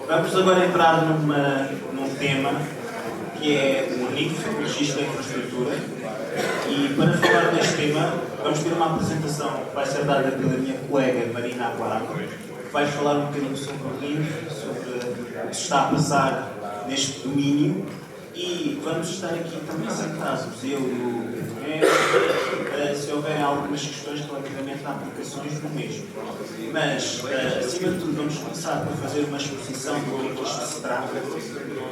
Vamos agora entrar num tema que é o RIF, o Registro da Infraestrutura, e para falar deste tema vamos ter uma apresentação que vai ser dada pela minha colega Marina Aguado, que vai falar um bocadinho sobre o RIF, sobre o que se está a passar neste domínio, e vamos estar aqui também sentados, eu e o Pedro, se houverem algumas questões relativamente a aplicações do mesmo. Mas, acima de tudo, vamos começar por fazer uma exposição do que isto se trata.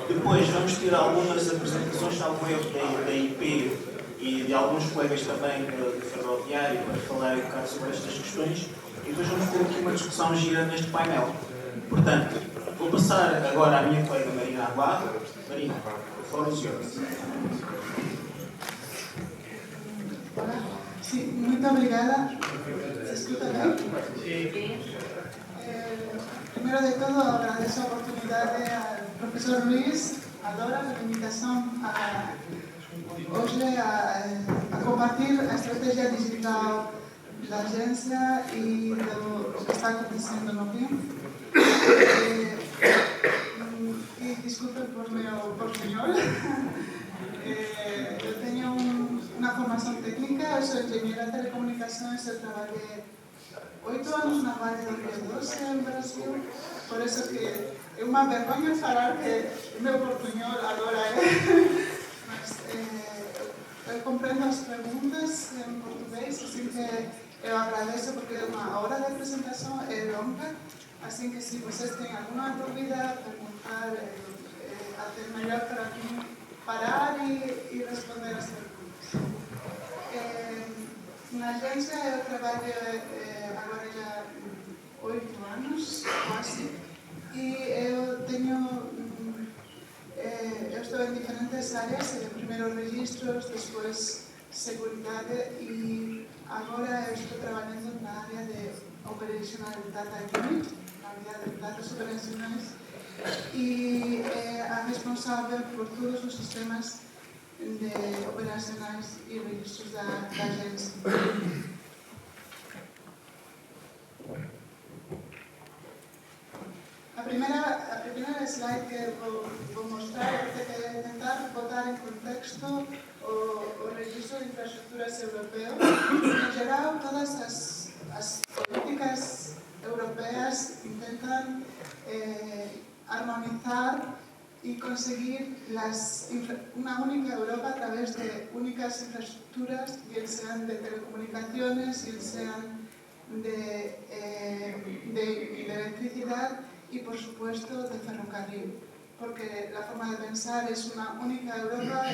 Depois vamos ter algumas apresentações, salvo erro, da IP e de alguns colegas também do ferroviário para falar um bocado sobre estas questões. E depois vamos ter aqui uma discussão gira neste painel. Portanto, vou passar agora à minha colega Marina Aguado. Marina, o fórum é seu. Sí, muito obrigada. ¿Se escucha bien? Sí. Primero de todo, agradeço a oportunidade ao profesor Luis, a Dora, pela invitação hoje a compartilhar a estratégia digital da agência e do que está acontecendo no BIM. E desculpen por meu portuñol. Eu teño unha formación técnica, eu sou engenheira de telecomunicações, eu traballei 8 anos na Vale do Rio Doce, en Brasil, por eso que é unha vergonha falar que o meu portuñol agora mas eu compreendo as preguntas en portugués, así que eu agradeço porque é unha hora de presentación, é longa, así que se vocês têm alguma dúvida, perguntar, até melhor para mim parar e responder as perguntas. Na agência eu trabalho agora já 8 anos, quase, e eu estou em diferentes áreas, primeiro registros, depois seguridade e agora eu estou trabalhando na área de Operational Data Unit, na área de dados operacionais, e a responsável por todos os sistemas de operacionais e registros da agência. A primeira slide que vou mostrar é tentar botar em contexto o registro de infraestruturas europeu. Em geral, todas as políticas europeias intentan armonizar y conseguir una única Europa a través de únicas infraestructuras, bien sean de telecomunicaciones, bien sean de electricidad y, por supuesto, de ferrocarril. Porque la forma de pensar es una única Europa,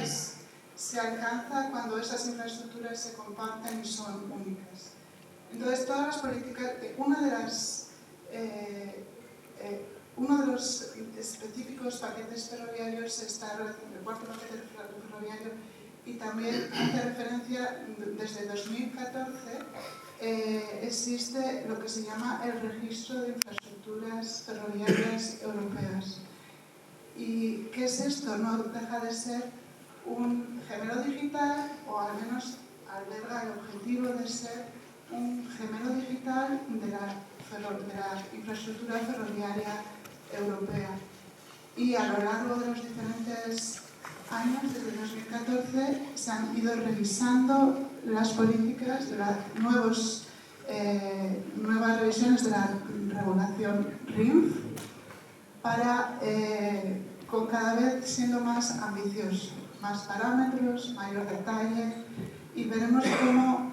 se alcanza cuando esas infraestructuras se comparten y son únicas. Entonces, todas las políticas, uno de los específicos paquetes ferroviarios está el cuarto paquete ferroviario y también hace referencia, desde 2014 existe lo que se llama el Registro de Infraestructuras Ferroviarias Europeas. ¿Y qué es esto? No deja de ser un gemelo digital, o al menos alberga el objetivo de ser un gemelo digital de la infraestructura ferroviaria europea. Y a lo largo de los diferentes años, desde 2014, se han ido revisando las políticas de nuevas revisiones de la regulación RINF para, con cada vez siendo más ambicioso, más parámetros, mayor detalle, y veremos cómo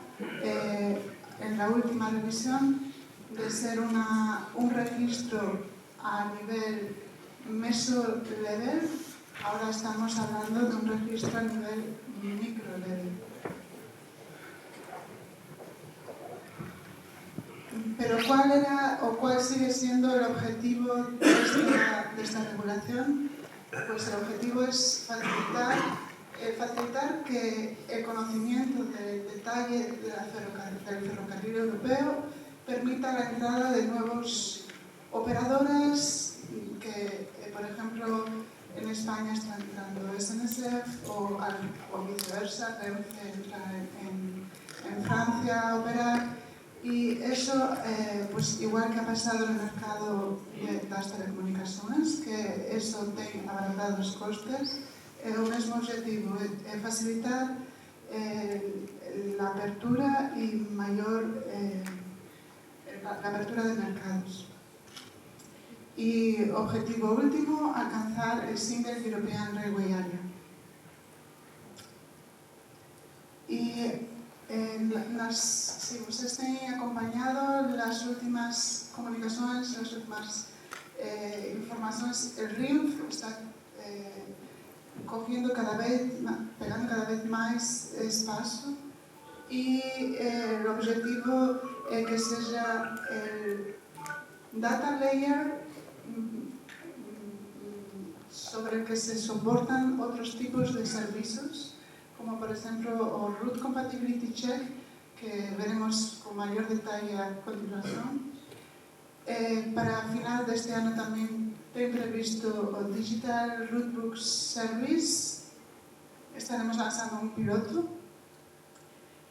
en la última revisión, de ser un registro a nivel meso-level, ahora estamos hablando de un registro a nivel micro-level. Pero ¿cuál era o cuál sigue siendo el objetivo de esta regulación? Pues el objetivo es facilitar que el conocimiento del detalle del ferrocarril europeo permita la entrada de nuevos operadores que, por ejemplo, en España está entrando SNCF o viceversa, Renfe entra en Francia a operar, E eso, pues, igual que ha pasado no mercado das telecomunicacións, que eso ten abaratados costes, o mesmo objetivo é facilitar a apertura e maior a apertura de mercados. Y objetivo último, alcanzar el Single European Railway Area. Y si ustedes han acompañado las últimas comunicaciones, las últimas informaciones, el RINF está pegando cada vez más espacio y el objetivo es que sea el data layer sobre el que se soportan otros tipos de servicios, como por ejemplo el Route Compatibility Check, que veremos con mayor detalle a continuación. Para final de este año también tengo previsto el Digital Routebook Service. Estaremos lanzando un piloto.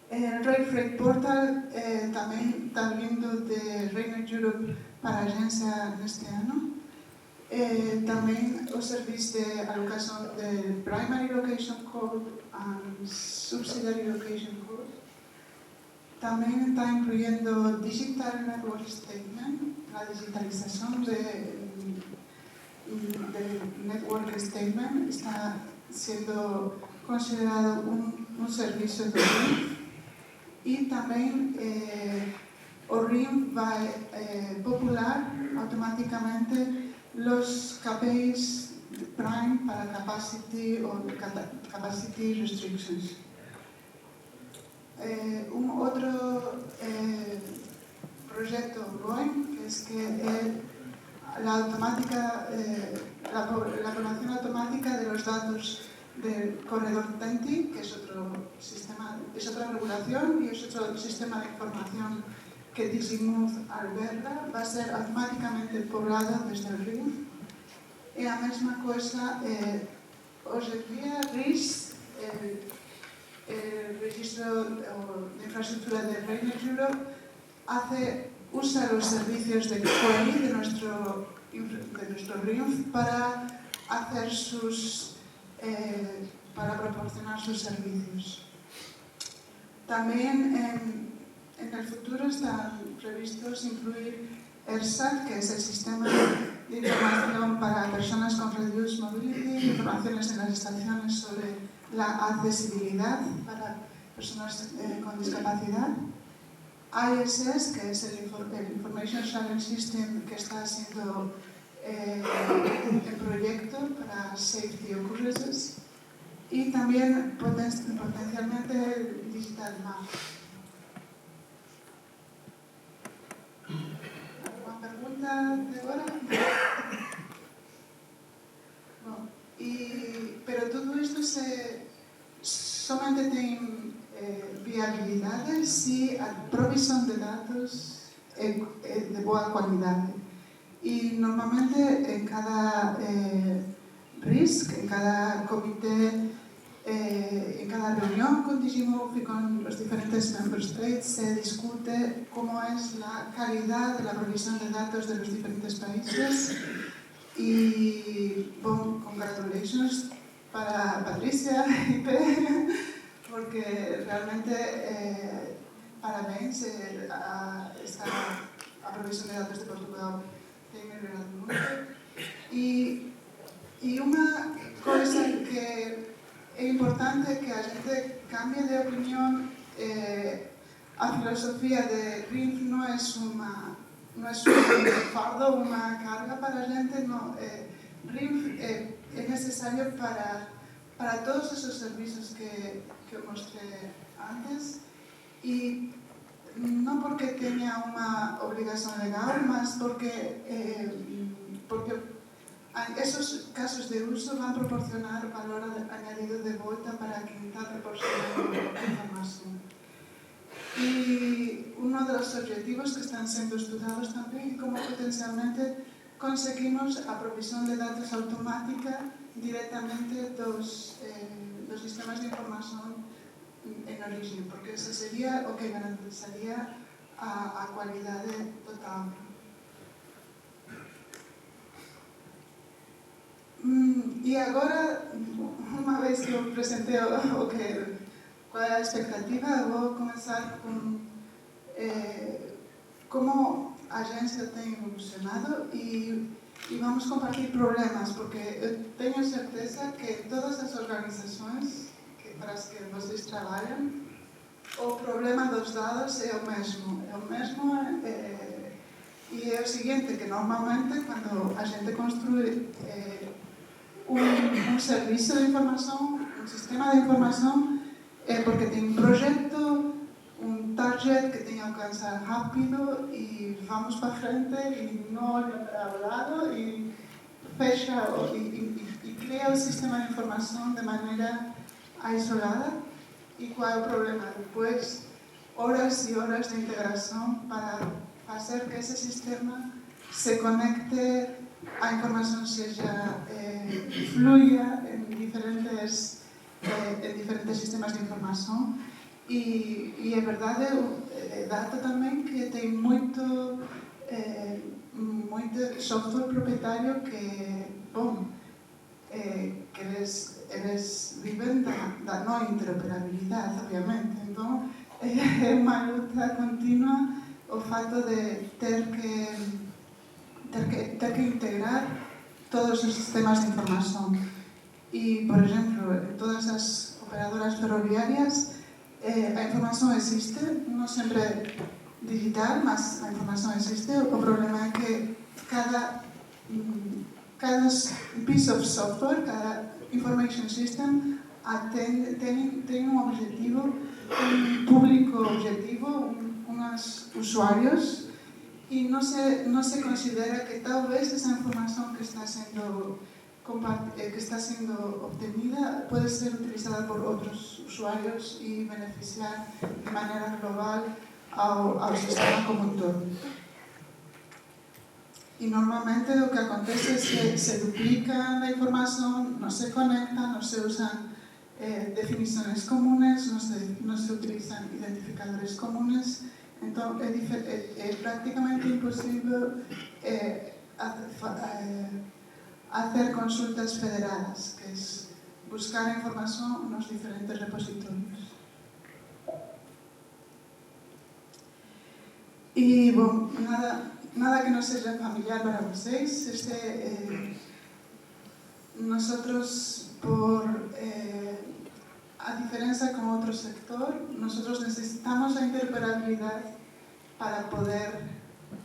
El Rail Freight Portal también está viendo de Rainer Europe para a agencia neste ano. Tamén o servicio de alocación del Primary Location Code and Subsidiary Location Code. Tamén está incluyendo Digital Network Statement, la digitalización del Network Statement está siendo considerado un servicio de RINF. Y tamén o RINF va a popular automáticamente los KPIs Prime para capacity o capacity restrictions. Un otro proyecto ongoing es que la población automática de los datos del corredor TEN-T, que es otra regulación y es otro sistema de información que DigiMove alberga, va a ser automáticamente poblado desde el RINF. E a mesma cosa, hoxe día, RIS, el registro de infraestructura de Rainer Europe, usa los servicios de COI de nuestro RINF para proporcionar sus servicios. También en el futuro están previstos incluir ERSAT, que es el sistema de información para personas con reduced mobility, informaciones en las estaciones sobre la accesibilidad para personas con discapacidad. ISS, que es el Information Sharing System que está siendo el proyecto para Safety Occurrences. Y también potencialmente el Digital Map. ¿Alguna pregunta de ahora? No. Pero todo esto solamente tiene viabilidade si a provisión de datos é de boa qualidade. E normalmente en cada RISC, en cada comité, en cada reunión con DigiMove y con los diferentes member states se discute cómo es la calidad de la provisión de datos de los diferentes países. Y bon, congratulations para Patricia y P, porque realmente parabéns a esta provisión de datos de Portugal ten melhorado moito. E unha coisa que é importante que a gente cambie de opinión. A filosofía de RINF no es un fardo, una carga para la gente, no. RINF es necesario para todos esos servicios que mostré antes, y no porque tenga una obligación legal, más porque esos casos de uso van a proporcionar valor añadido de vuelta para quien está proporcionando información. Y uno de los objetivos que están siendo estudiados también es cómo potencialmente conseguimos la provisión de datos automática directamente de los sistemas de información en origen, porque ese sería lo que garantizaría a cualidade total. E agora, unha vez que eu presentei qual é a expectativa, vou comenzar con como a agência tem evolucionado e vamos compartir problemas, porque eu tenho certeza que todas as organizações para as que vocês trabalham, o problema dos dados é o mesmo. E é o seguinte, que normalmente quando a gente construi un servicio de información, un sistema de información, porque tiene un proyecto, un target que tiene que alcanzar rápido y vamos para frente y no olha para el lado y fecha y crea el sistema de información de manera aislada. ¿Y cuál es el problema? Después, horas y horas de integración para hacer que ese sistema se conecte a información seja fluya en diferentes sistemas de información e é verdade, é dato tamén que ten moito software propietario que, que eles viven da non interoperabilidade, obviamente. Entón, é unha luta continua o fato de ter que integrar todos os sistemas de información. E, por exemplo, en todas as operadoras ferroviarias a información existe, non sempre digital, mas a información existe. O problema é que cada piece of software, cada information system ten un objetivo, un público objetivo, unos usuarios, y no se considera que tal vez esa información que está siendo obtenida puede ser utilizada por otros usuarios y beneficiar de manera global al sistema como un todo. Y normalmente lo que acontece es que se duplica la información, no se conecta, no se usan definiciones comunes, no se utilizan identificadores comunes. Entonces es prácticamente imposible hacer consultas federadas, que es buscar información en los diferentes repositorios. Y bueno, nada que no sea familiar para vosotros. Nosotros, a diferencia con otro sector, nosotros necesitamos la interoperabilidad para poder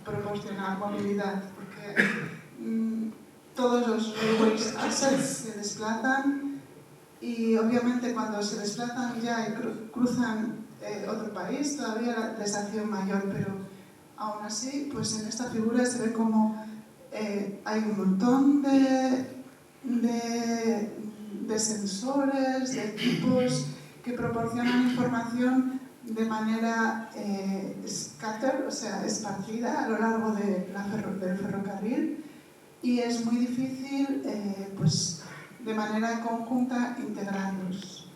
proporcionar movilidad, porque todos los railways assets se desplazan y obviamente cuando se desplazan ya y cruzan otro país todavía el desafío es mayor, pero aún así pues en esta figura se ve como hay un montón de sensores, de equipos que proporcionan información de manera scatter, o sea, esparcida a lo largo del ferrocarril, y es muy difícil pues, de manera conjunta integrarlos.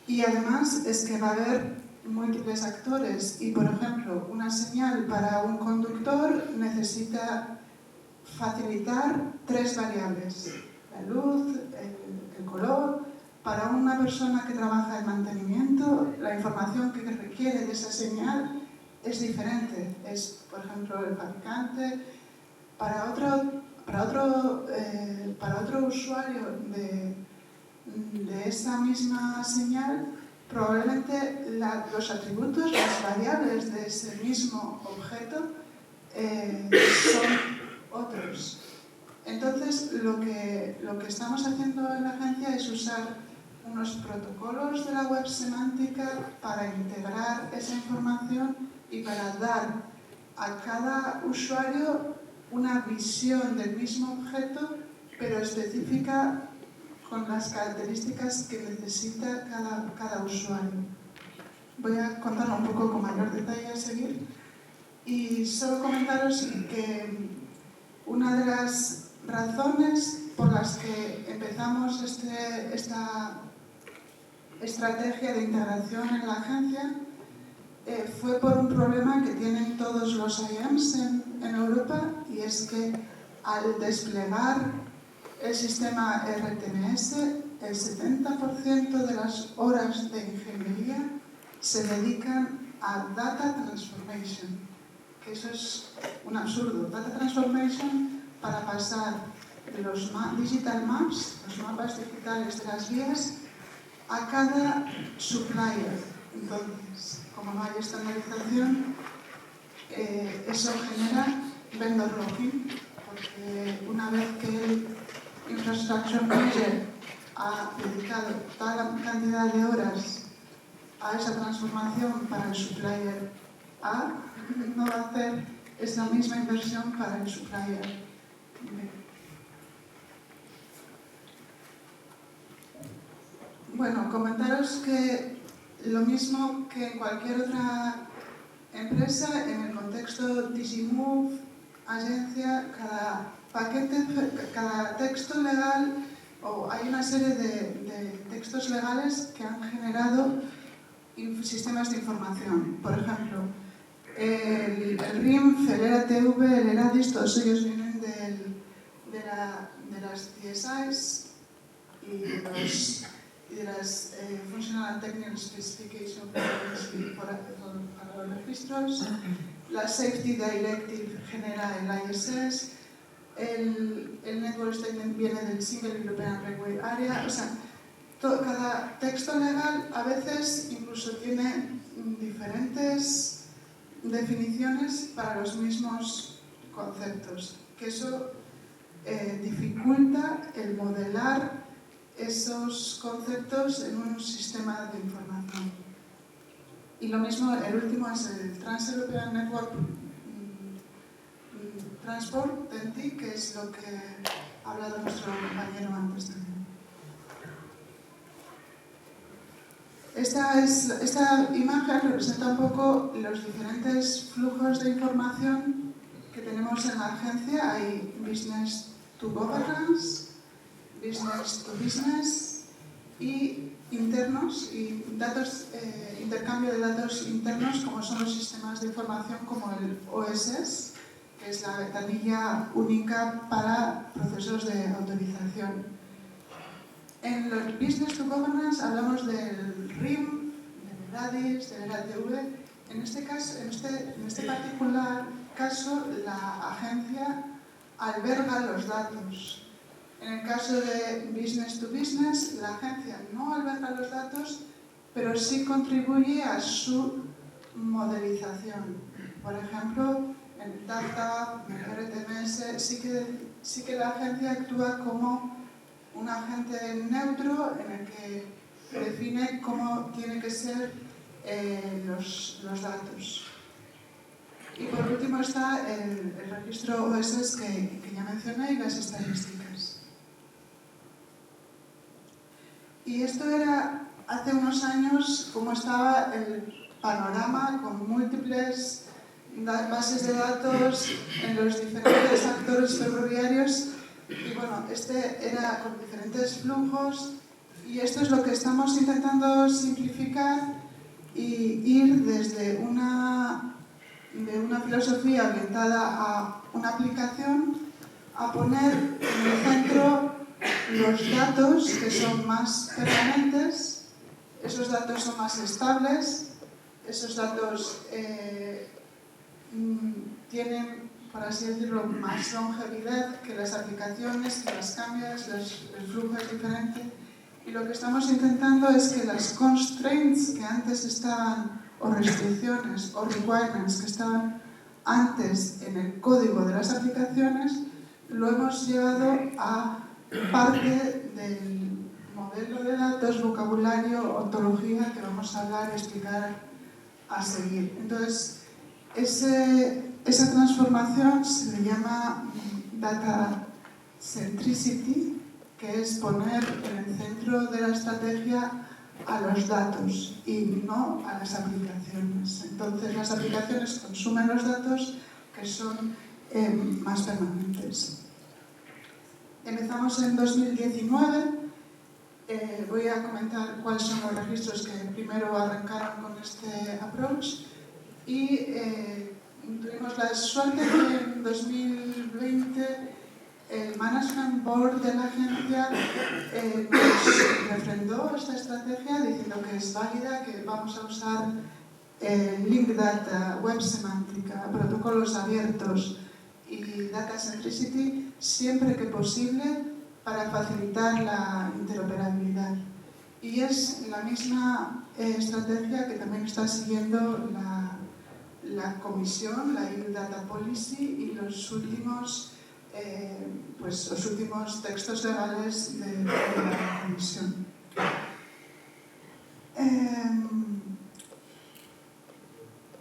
Y además es que va a haber múltiples actores y, por ejemplo, una señal para un conductor necesita facilitar 3 variables: la luz, el color. Para una persona que trabaja en mantenimiento, la información que requiere de esa señal es diferente. Es, por ejemplo, el fabricante. Para otro usuario de esa misma señal, probablemente los atributos, las variables de ese mismo objeto son otros. Entonces, lo que estamos haciendo en la agencia es usar unos protocolos de la web semántica para integrar esa información y para dar a cada usuario una visión del mismo objeto, pero específica con las características que necesita cada usuario. Voy a contarlo un poco con mayor detalle a seguir y solo comentaros que una de las razones por las que empezamos esta estrategia de integración en la agencia fue por un problema todos los IAMs en Europa, y es que al desplegar el sistema RTMS, el 70% de las horas de ingeniería se dedican a Data Transformation, que eso es un absurdo. Data Transformation para pasar los Digital Maps, los mapas digitales de las vías, a cada supplier. Entonces, como no hay estandarización, eso genera vendor locking, porque una vez que el Infrastructure Manager ha dedicado tal cantidad de horas a esa transformación para el supplier A, no va a hacer esa misma inversión para el supplier B. Bueno, comentaros que lo mismo que en cualquier otra empresa, en el contexto Digimove, agencia, cada texto legal, o hay una serie de textos legales que han generado sistemas de información. Por ejemplo, el RIMF, el ERATV, el ERADIS, todos ellos vienen de las TSIs y de las Functional and Technical Specification para los registros. La Safety Directive genera el ISS, el Network Statement viene del Single European Railway Area. O sea, cada texto legal a veces incluso tiene diferentes definiciones para los mismos conceptos, que eso dificulta el modelar esos conceptos en un sistema de información. Y lo mismo, el último es el Trans-European Network Transport, TEN-T, que es lo que ha hablado nuestro compañero antes también. Esta imagen representa un poco los diferentes flujos de información que tenemos en la agencia. Hay Business to Governance, Business to Business y internos, y intercambio de datos internos, como son los sistemas de información como el OSS, que es la ventanilla única para procesos de autorización. En los Business to Governance hablamos del RIM, del ERADIS, del ERATV. En este particular caso, la agencia alberga los datos. En el caso de Business to Business, la agencia no alberga los datos, pero sí contribuye a su modelización. Por ejemplo, en Data, en RTMS, sí que la agencia actúa como un agente neutro en el que define cómo tienen que ser los datos. Y por último está el registro OSS que ya mencioné y las estadísticas. Y esto era hace unos años como estaba el panorama con múltiples bases de datos en los diferentes actores ferroviarios. Y bueno, este era con diferentes flujos, y esto es lo que estamos intentando simplificar y ir desde una filosofía orientada a una aplicación a poner en el centro los datos que son más permanentes, esos datos son más estables, esos datos tienen, por así decirlo, más longevidad que las aplicaciones, que las cambias, el flujo es diferente. Y lo que estamos intentando es que las constraints que antes estaban, o restricciones, o requirements que estaban antes en el código de las aplicaciones, lo hemos llevado a parte del modelo de datos, vocabulario, ontología que vamos a hablar y explicar a seguir. Entonces, esa transformación se le llama Data Centricity, que es poner en el centro de la estrategia a los datos y no a las aplicaciones. Entonces, las aplicaciones consumen los datos que son más permanentes. Empezamos en 2019. Voy a comentar cuáles son los registros que primero arrancaron con este approach y tuvimos la suerte que en 2020 el Management Board de la agencia nos refrendó esta estrategia diciendo que es válida, que vamos a usar Link Data, Web Semántica, protocolos abiertos y Data Centricity siempre que posible para facilitar la interoperabilidad. Y es la misma estrategia que también está siguiendo la Comisión, la EU Data Policy y los últimos textos legales de la Comisión.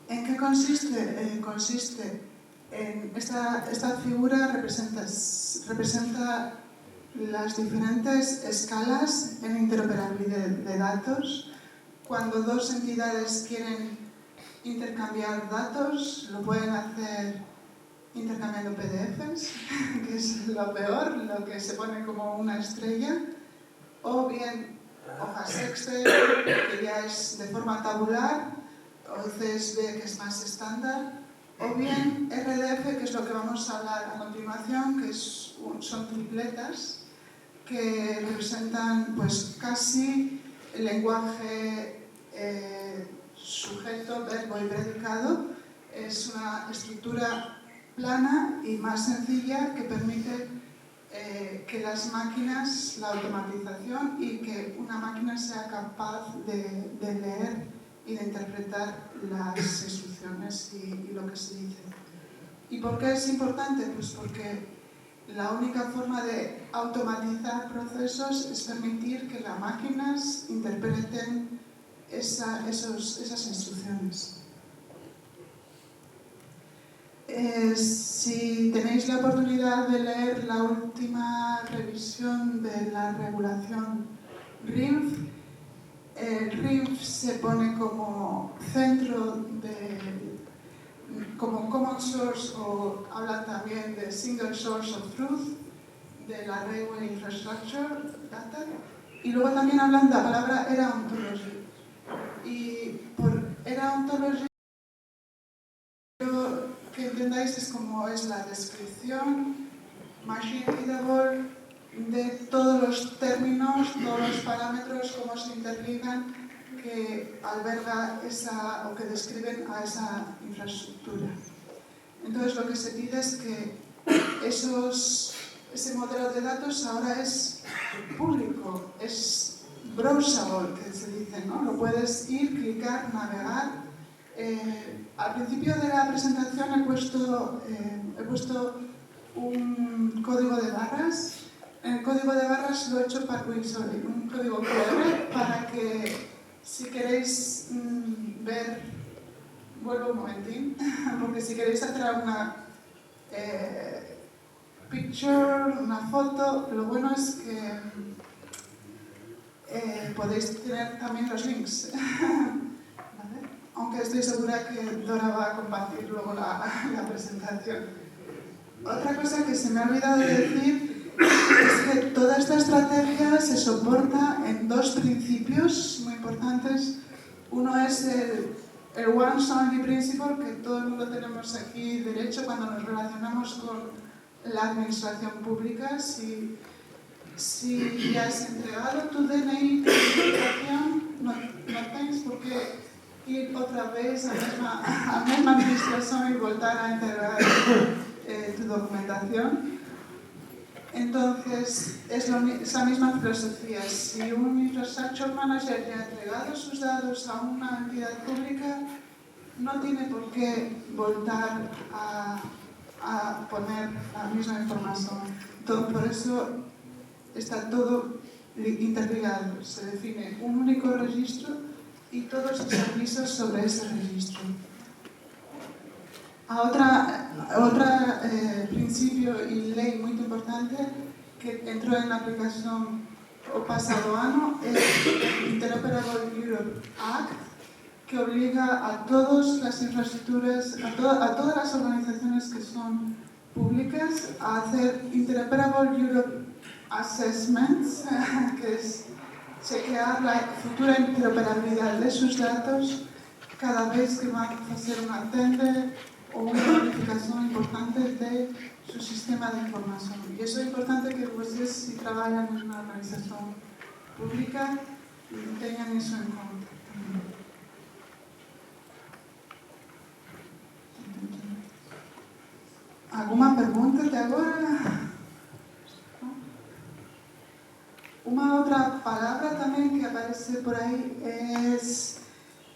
¿En qué consiste? Consiste en esta figura representa las diferentes escalas en interoperabilidad de datos. Cuando dos entidades quieren intercambiar datos, lo pueden hacer intercambiando PDFs, que es lo peor, lo que se pone como una estrella, o bien hojas Excel, que ya es de forma tabular, o CSV, que es más estándar, o bien RDF, que es lo que vamos a hablar a continuación, que son tripletas, que representan pues casi el lenguaje sujeto, verbo y predicado. Es una estructura plana y más sencilla que permite que las máquinas, la automatización y que una máquina sea capaz de leer y de interpretar las instrucciones y lo que se dice. ¿Y por qué es importante? Pues porque la única forma de automatizar procesos es permitir que las máquinas interpreten esas instrucciones. Si tenéis la oportunidad de leer la última revisión de la regulación RINF, RINF se pone como centro como common source, o hablan también de single source of truth de la Railway Infrastructure Data, y luego también hablan de la palabra era ontology. Y por era ontology, que entendáis es como es la descripción machine readable de todos los términos, todos los parámetros, cómo se interligan, que alberga o que describen a esa infraestructura. Entonces lo que se pide es que ese modelo de datos ahora es público, es browsable, que se dice, ¿no? Lo puedes ir, clicar, navegar. Al principio de la presentación he puesto un código de barras. En el código de barras lo he hecho un código QR para que, si queréis ver, vuelvo un momentín, porque si queréis hacer alguna picture, una foto, lo bueno es que podéis tener también los links. ¿Vale? Aunque estoy segura que Dora va a compartir luego la presentación. Otra cosa que se me ha olvidado de decir es que toda esta estrategia se soporta en dos principios muy importantes. Uno es el once only principle, que todo el mundo tenemos aquí derecho cuando nos relacionamos con la administración pública. Si ya has entregado tu DNI, tu identificación, no tienes por qué ir otra vez a la misma administración y volver a entregar tu documentación. Entonces, es la misma filosofía. Si un infrastructure manager ya ha entregado sus datos a una entidad pública, no tiene por qué volver a poner la misma información. Por eso está todo interligado. Se define un único registro y todos los servicios sobre ese registro. Otra principio y ley muy importante que entró en aplicación el pasado año es el Interoperable Europe Act, que obliga a todas las infraestructuras, a todas las organizaciones que son públicas a hacer Interoperable Europe Assessments, que es chequear la futura interoperabilidad de sus datos cada vez que van a hacer una tender o una modificación importante de su sistema de información. Y eso es importante que ustedes, si trabajan en una organización pública, tengan eso en cuenta. ¿Alguna pregunta de ahora? Una otra palabra también que aparece por ahí es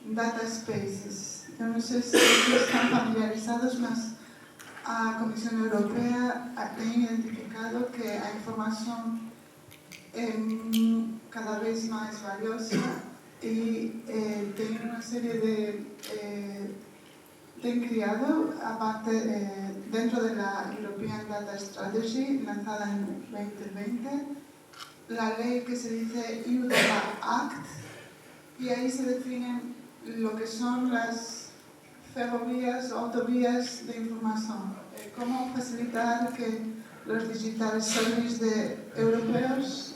data spaces. Yo no sé si están familiarizados, mas la Comisión Europea ha identificado que hay información cada vez más valiosa y tiene una serie de creado, aparte, dentro de la European Data Strategy, lanzada en 2020, la ley que se dice EU Data Act, y ahí se definen lo que son las ferrovías o autovías de información, cómo facilitar que los digital services europeos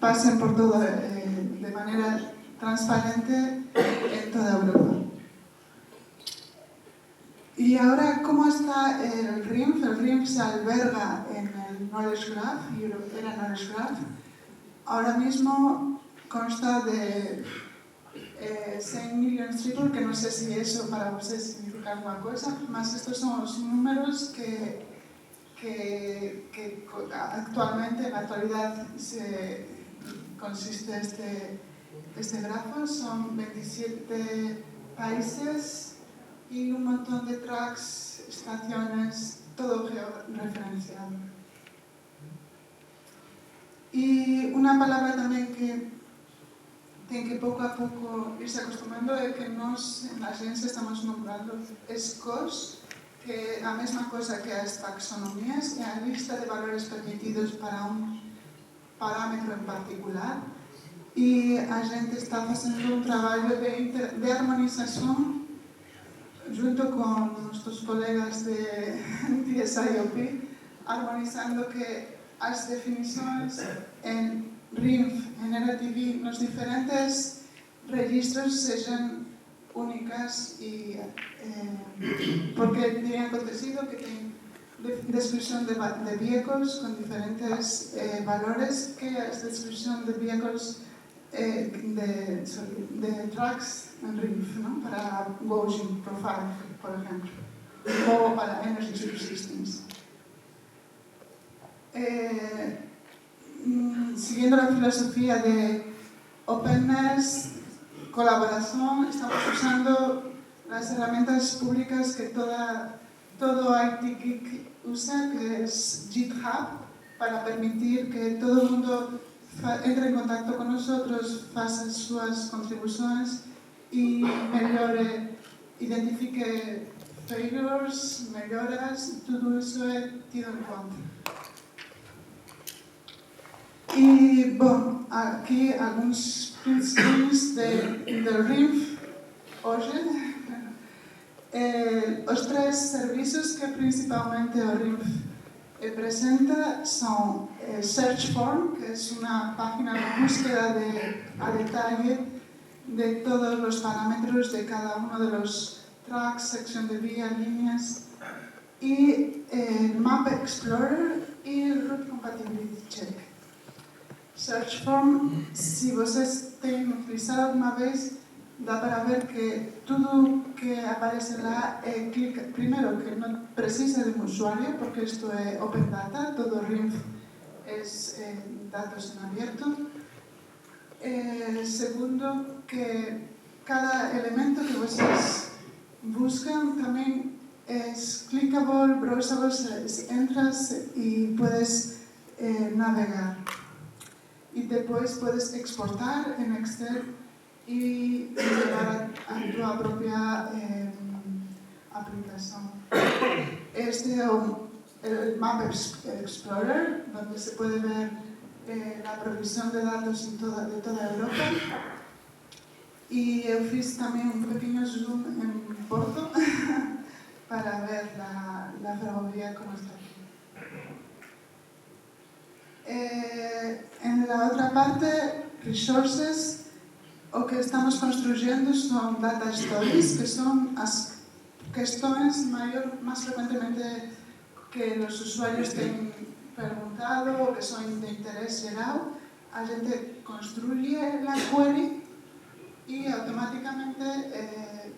pasen por todo de manera transparente en toda Europa. Y ahora, ¿cómo está el RINF? El RINF se alberga en el Knowledge Graph, European Knowledge Graph. Ahora mismo consta de 100 millones de people, que no sé si eso para ustedes significa alguna cosa, más estos son los números que actualmente, en la actualidad, consiste este grafo. Son 27 países y un montón de tracks, estaciones, todo georreferenciado. Y una palabra también que tiene que poco a poco irse acostumbrando es que en la ciencia estamos nombrando SCORs, que es la misma cosa que las taxonomías, es la lista de valores permitidos para un parámetro en particular. Y la gente está haciendo un trabajo de armonización junto con nuestros colegas de DSIOP, armonizando que las definiciones en RINF, en RTV, los diferentes registros sean únicas y porque tiene acontecido que tienen descripción de vehículos con diferentes valores que es descripción de vehículos de tracks en RINF, ¿no? Para Gaussian Profile, por ejemplo, o para Energy Subsystems. Siguiendo la filosofía de openness, colaboración, estamos usando las herramientas públicas que todo IT Geek usa, que es GitHub, para permitir que todo el mundo entre en contacto con nosotros, haga sus contribuciones y identifique failures, mejoras, todo eso es tenido en cuenta. Y bueno, aquí algunos principios del RINF hoy. Los tres servicios que principalmente el RINF presenta son Search Form, que es una página de búsqueda a detalle de todos los parámetros de cada uno de los tracks, sección de vía, líneas, y Map Explorer y Route Compatibility Check. Search Form, si ustedes tienen utilizado alguna vez, da para ver que todo que aparece lá primero que no precisa de un usuario, porque esto es Open Data, todo RINF es datos en abierto. Segundo, que cada elemento que ustedes buscan también es clickable, browsable, entras y puedes navegar. Y después puedes exportar en Excel y llevar a tu propia aplicación. Este es el Map Explorer, donde se puede ver la provisión de datos de toda Europa. Y yo hice también un pequeño zoom en Porto para ver la ferrovía como está aquí. En la otra parte, Resources, o que estamos construyendo son data stories, que son as questões más frecuentemente que los usuarios ten preguntado o que son de interés geral. A gente construye la query y automáticamente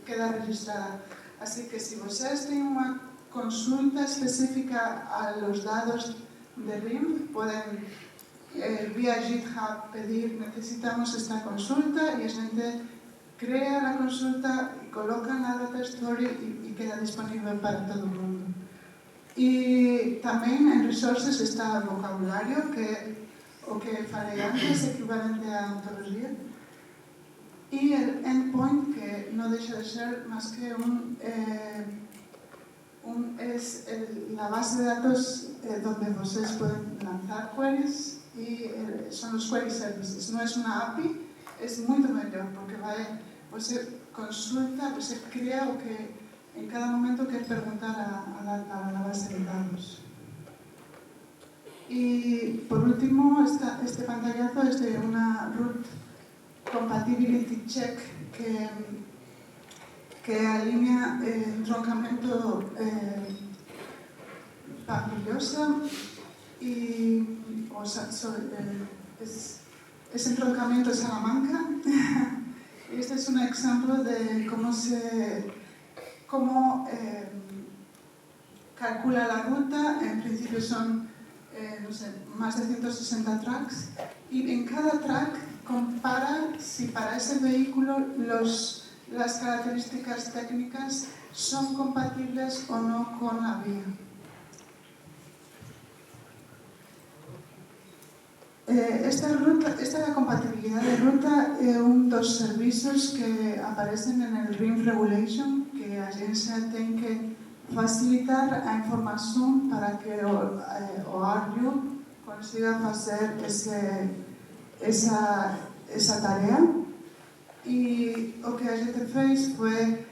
queda registrada. Así que si vocês têm uma consulta específica a los dados de RIMF, pueden vía GitHub pedir necesitamos esta consulta y la gente crea la consulta y coloca en la data story y queda disponible para todo el mundo. Y también en resources está el vocabulario, que o que falei antes, equivalente a ontología, y el endpoint, que no deja de ser más que la base de datos donde vocês pueden lanzar queries y son los query services. No es una API, es mucho mejor porque você consulta, você crea o que en cada momento quer preguntar a la base de datos. Y por último, este pantallazo es de una root compatibility check que alinea entroncamiento Papilosa es entroncamiento Salamanca. Este es un ejemplo de cómo calcula la ruta. En principio son más de 160 tracks y en cada track compara si para ese vehículo las características técnicas son compatibles o no con la vía. Esta compatibilidad de ruta es un dos servicios que aparecen en el RIMF Regulation, que a agencia tiene que facilitar la información para que o ARU consiga hacer esa tarea. Y lo que a gente fez fue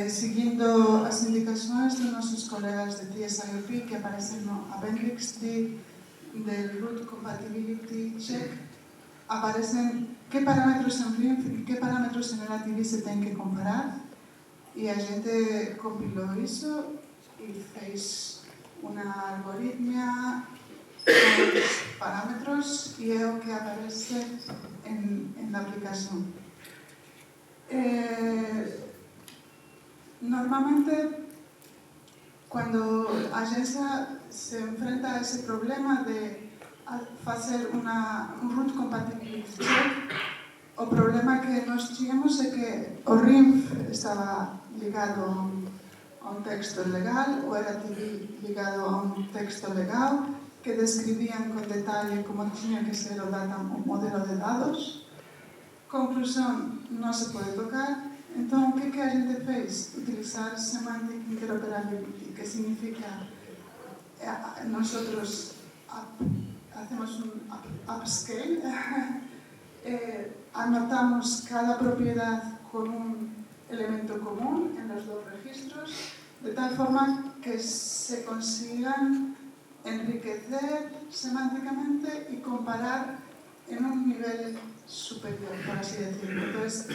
siguiendo las indicaciones de nuestros colegas de TSIOP que aparecen en el Appendix D del Root Compatibility Check, aparecen qué parámetros en RIMF y qué parámetros en LATV se tienen que comparar. Y a gente compiló eso y fez una algoritmia con los parámetros y es lo que aparece en la aplicación. Normalmente, cuando la agencia se enfrenta a ese problema de hacer un root compatibility check, el problema que nos tenemos es que o RIMF estaba ligado a un texto legal o era ligado a un texto legal que describían con detalle cómo tenía que ser el modelo de datos. Conclusión, no se puede tocar. Entonces, ¿qué a gente fez? Utilizar Semantic Interoperability, que significa nosotros hacemos un upscale, anotamos cada propiedad con un elemento común en los dos registros, de tal forma que se consigan enriquecer semánticamente y comparar en un nivel superior, por así decirlo. Entonces,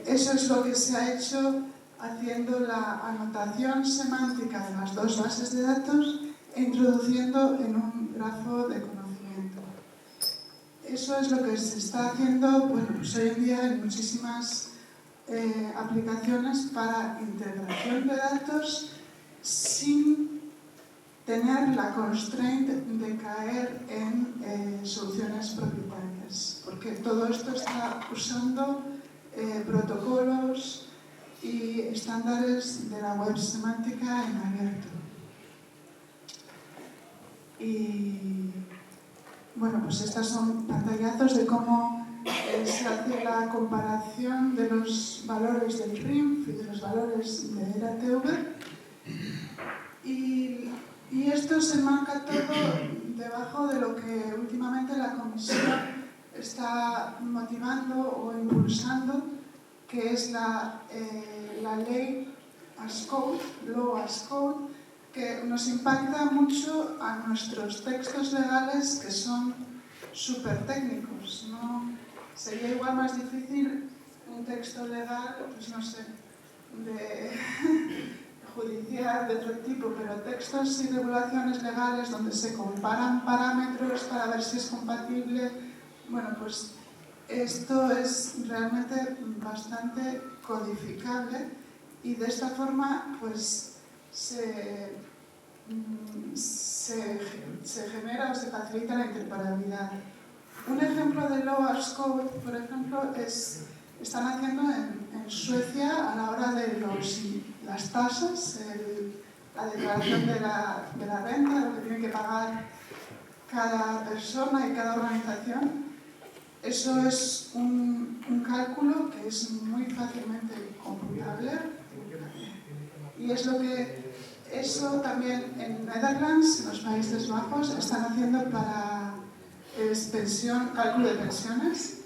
eso es lo que se ha hecho haciendo la anotación semántica de las dos bases de datos e introduciendo en un grafo de conocimiento. Eso es lo que se está haciendo pues hoy en día en muchísimas aplicaciones para integración de datos sin tener la constraint de caer en soluciones propietarias, porque todo esto está usando protocolos y estándares de la web semántica en abierto. Y bueno, pues estas son pantallazos de cómo se hace la comparación de los valores del RIMF y de los valores de LATV. Y esto se marca todo debajo de lo que últimamente la Comisión está motivando o impulsando, que es la ley ASCODE, Law ASCODE, que nos impacta mucho a nuestros textos legales que son súper técnicos, ¿no? Sería igual más difícil un texto legal, pues no sé, de judicial, de otro tipo, pero textos y regulaciones legales donde se comparan parámetros para ver si es compatible, bueno, pues esto es realmente bastante codificable y de esta forma pues se genera o se facilita la interoperabilidad. Un ejemplo de Loas Code, por ejemplo, están haciendo en Suecia a la hora de las tasas, la declaración de la renta, lo que tiene que pagar cada persona y cada organización. Eso es un cálculo que es muy fácilmente computable y es lo que eso también en Netherlands, en los Países Bajos, están haciendo para cálculo de pensiones,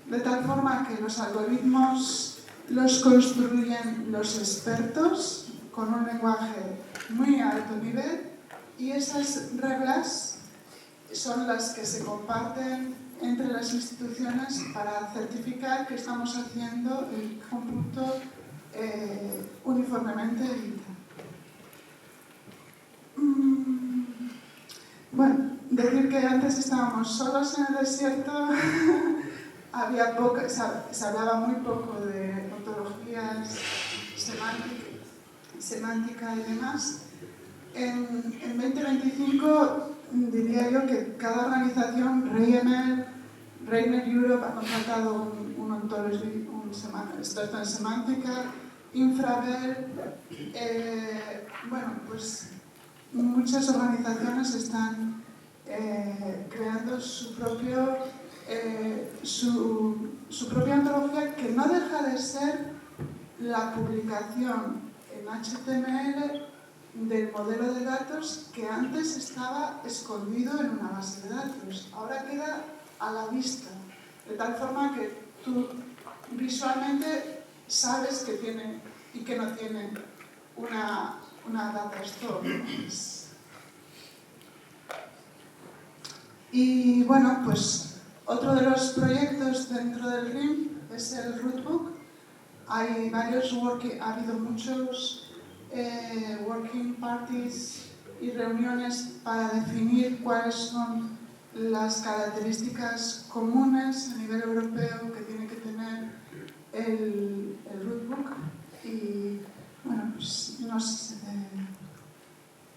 de tal forma que los algoritmos los construyen los expertos con un lenguaje muy alto nivel y esas reglas son las que se comparten entre las instituciones para certificar que estamos haciendo el cómputo uniformemente y tal. Bueno, decir que antes estábamos solos en el desierto, se hablaba muy poco de ontologías, semántica y demás. En 2025 diría yo que cada organización, Rainer Europe ha contratado un experto en semántica, Infravel, bueno, pues muchas organizaciones están creando su propia ontología que no deja de ser la publicación en HTML del modelo de datos que antes estaba escondido en una base de datos. Ahora queda a la vista, de tal forma que tú visualmente sabes que tiene y que no tiene una data store. Y bueno, pues otro de los proyectos dentro del RIM es el Rootbook. Ha habido muchos working parties y reuniones para definir cuáles son las características comunes a nivel europeo que tiene que tener el Rootbook. Y bueno, pues no sé,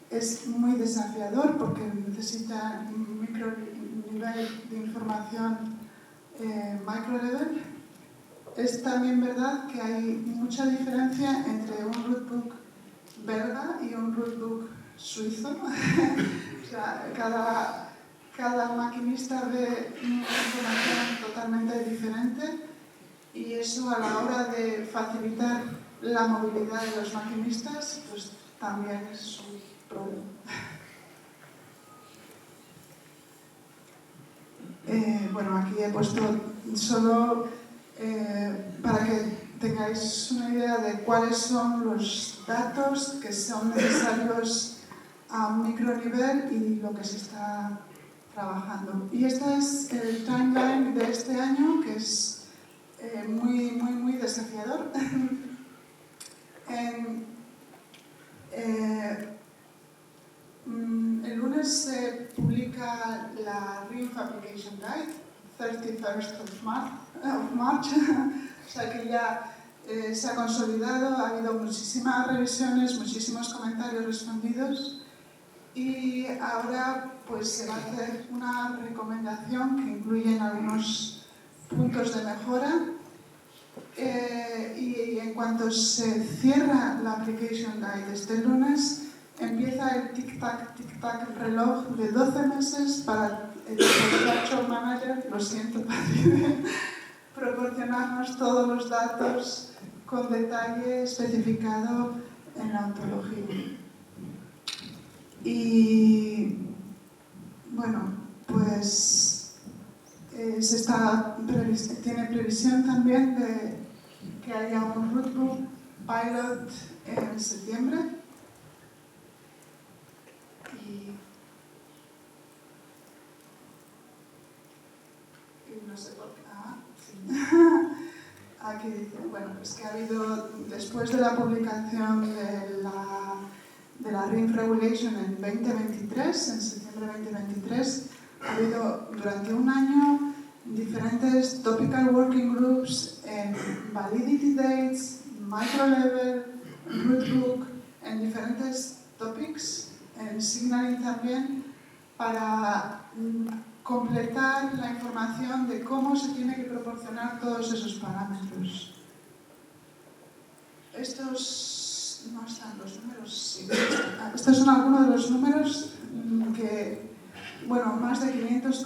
es muy desafiador porque necesita un micro nivel de información micro level. Es también verdad que hay mucha diferencia entre un rootbook belga y un rootbook suizo. O sea, cada maquinista ve una información totalmente diferente y eso a la hora de facilitar la movilidad de los maquinistas, pues también es un problema. Bueno, aquí he puesto solo para que tengáis una idea de cuáles son los datos que son necesarios a un micronivel y lo que se está trabajando. Y este es el timeline de este año, que es muy desafiador. El lunes se publica la RIF Application Guide, 31st of March, o sea que ya se ha consolidado, ha habido muchísimas revisiones, muchísimos comentarios respondidos y ahora pues se va a hacer una recomendación que incluye algunos puntos de mejora y en cuanto se cierra la Application Guide este lunes, empieza el tic-tac reloj de 12 meses para el Construction Manager, lo siento, proporcionarnos todos los datos con detalle especificado en la ontología. Y bueno, pues tiene previsión también de que haya un rootbook pilot en septiembre. Y no sé por qué. Sí. es que ha habido, después de la publicación de la RINF Regulation en 2023, en septiembre de 2023, ha habido durante un año diferentes topical working groups en validity dates, micro-level, root book, en diferentes topics, en signaling también, para completar la información de cómo se tiene que proporcionar todos esos parámetros. Estos no están los números, sí. Estos son algunos de los números que, bueno, más de 500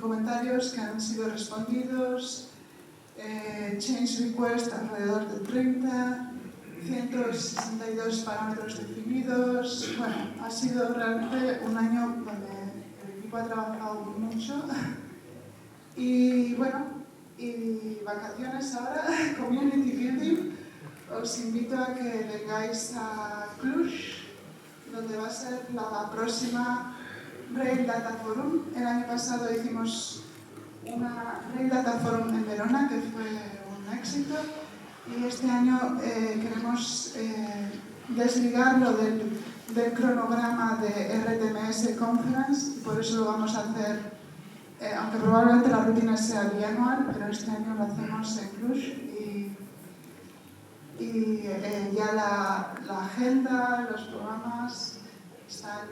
comentarios que han sido respondidos, change request alrededor de 30, 162 parámetros definidos. Bueno, ha sido realmente un año donde el equipo ha trabajado mucho. Y bueno, y vacaciones ahora, community building. Os invito a que vengáis a Cluj, donde va a ser la próxima Rail Data Forum. El año pasado hicimos una Rail Data Forum en Verona, que fue un éxito, y este año queremos desligarlo del cronograma de RTMS Conference, y por eso lo vamos a hacer, aunque probablemente la rutina sea bianual, pero este año lo hacemos en Cluj. Y ya la agenda, los programas están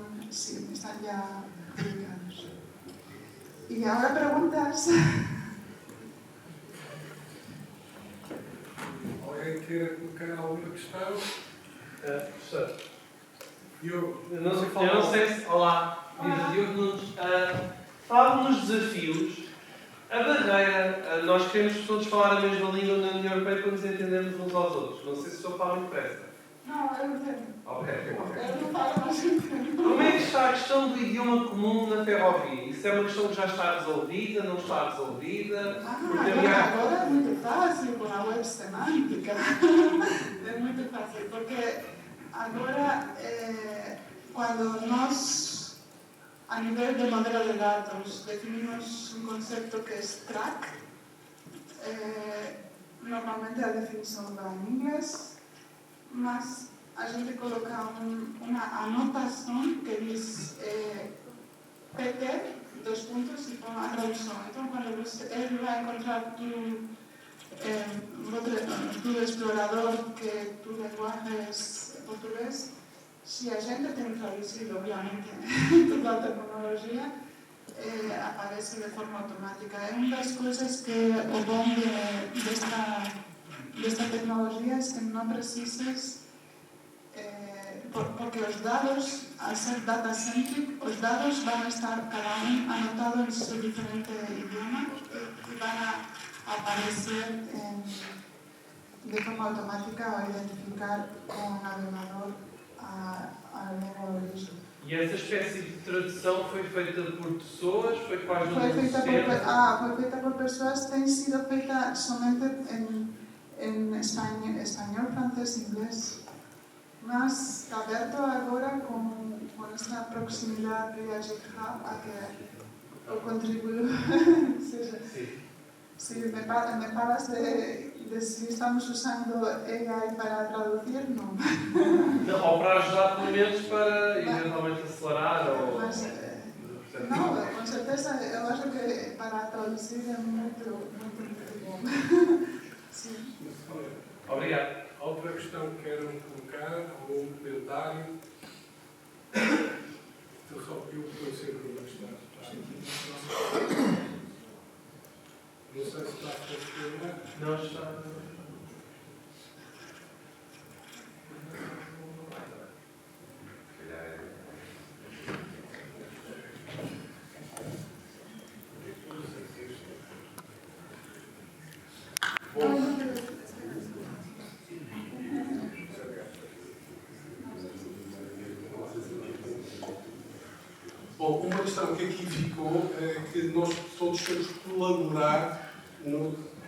ya publicados. Y ahora preguntas. Alguém queira colocar alguma questão? Professor, Eu não sei se... Olá, diz Diogo Nunes. Fala nos desafios. A barreira, nós queremos todos falar a mesma língua na União Europeia para nos entendermos uns aos outros. Não sei se o senhor fala muito depressa. Não, eu entendo. Ok. Eu não falo, mas entendo. Como é que está a questão do idioma comum na ferrovia? Isso é uma questão que já está resolvida, não está resolvida? Agora é muito fácil com a web semântica. É muito fácil, porque agora, quando nós, a nivel de modelo de dados, definimos un concepto que es track. Normalmente a definición va en inglés, mas a gente coloca una anotación que dice PT, dos puntos, y pone a traducción. Entonces, cuando él va a encontrar tu explorador, que tu lenguaje es portugués, si a gente tem traducido, obviamente, toda a terminologia, aparece de forma automática. É uma das coisas que o bom desta tecnologia é que não precisas, porque os dados, al ser data-centric, os dados vão estar cada anotado em seu diferente idioma e vão aparecer de forma automática ao identificar com o navegador a língua de origem. E essa espécie de tradução foi feita por pessoas? Foi com a ajuda Foi do sistema? foi feita por pessoas, tem sido feita somente em espanhol, francês e inglês. Mas está aberto agora com esta proximidade via GitHub a que eu contribuo. Se me paras de si estamos usando AI para traducir, não. Não, ou para ajudar pelo menos para eventualmente acelerar ou... Mas, não, com certeza, eu acho que para traduzir é muito bom. Sim. Obrigado. outra questão que queiram colocar, ou um comentário? Eu só eu sempre vou estar. Não sei se está a funcionar. Não está. Bom, uma questão que aqui ficou é que nós todos temos que colaborar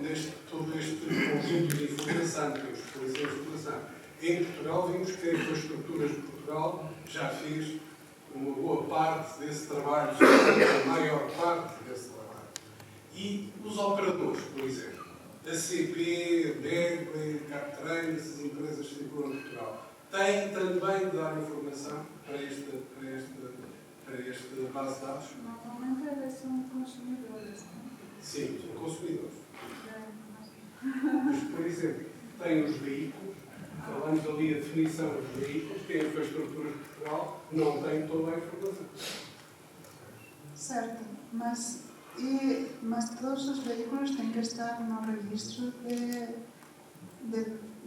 neste todo este conjunto de informação, temos que fornecer informação. Em Portugal, vimos que a Infraestruturas de Portugal já fez uma boa parte desse trabalho, a maior parte desse trabalho. E os operadores, por exemplo, a CP, DEG, Captrain, essas empresas de circulação cultural, têm também de dar informação para esta base de dados? Normalmente eles são consumidores, não? Sim, são consumidores. Mas, por exemplo, tem os veículos, falamos ali a definição dos veículos, tem a infraestrutura de Portugal, não tem toda a informação. Certo, mas todos os veículos têm que estar no registro de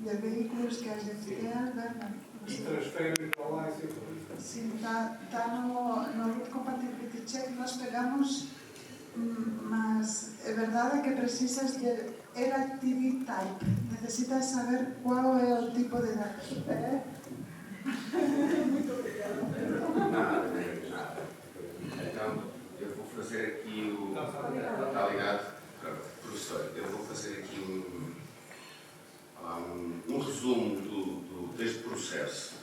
veículos que a gente alberga. E transferem para lá essa informação. Sim, está no Root Compatibility Check, nós pegamos, mas é verdade que precisas de LTV Type. Necesitas saber qual é o tipo de dados. Muito obrigada. Nada. Então, eu vou fazer aqui o... Está ligado? Pronto, professor, eu vou fazer aqui um resumo deste processo.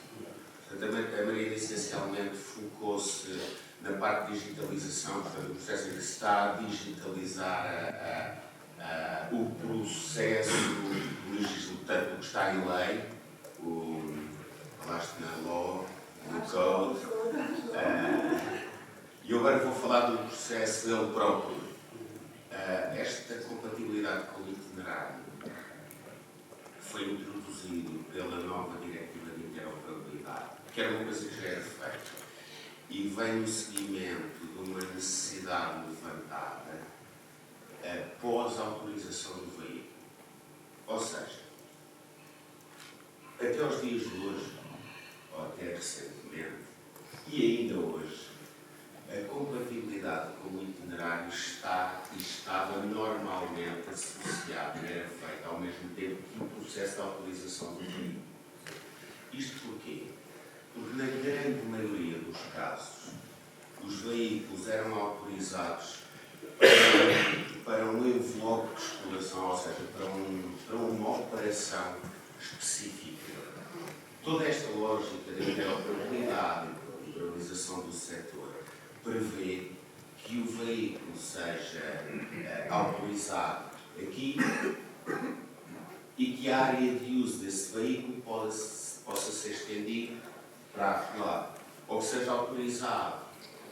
Portanto, a Maria essencialmente focou-se na parte de digitalização, portanto, o processo em que se está a digitalizar o processo legislativo, o que está em lei, falaste na law, no code, e eu agora vou falar do processo dele próprio. Esta compatibilidade com o itinerário foi introduzido pela nova Diretiva de Interoperabilidade, que era uma coisa que já era feita, e vem no seguimento de uma necessidade levantada após a autorização do veículo. Ou seja, até aos dias de hoje, ou até recentemente, e ainda hoje, a compatibilidade com o itinerário está e estava normalmente associada, era feita ao mesmo tempo que o processo de autorização do veículo. Isto porquê? Porque na grande maioria dos casos, os veículos eram autorizados para um envelope de exploração, ou seja, para uma operação específica. Toda esta lógica da interoperabilidade e liberalização do setor prevê que o veículo seja autorizado aqui e que a área de uso desse veículo possa ser estendida para aquele lado, ou que seja autorizado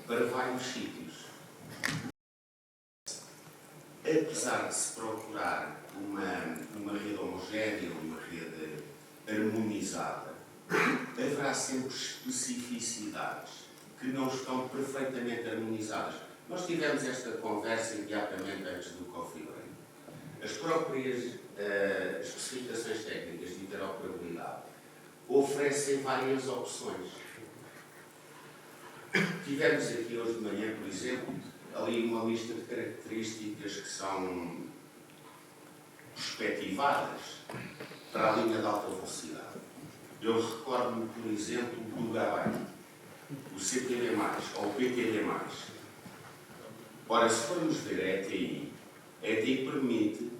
para vários sítios. Apesar de se procurar uma rede homogénea, uma rede harmonizada, haverá sempre especificidades que não estão perfeitamente harmonizadas. Nós tivemos esta conversa imediatamente antes do Coffee Break. As próprias especificações técnicas de interoperabilidade oferecem várias opções. Tivemos aqui hoje de manhã, por exemplo, ali uma lista de características que são perspectivadas para a linha de alta velocidade. Eu recordo-me, por exemplo, do gabarito, o CTB+, ou o PTB+. Ora, se formos ver a ETI permite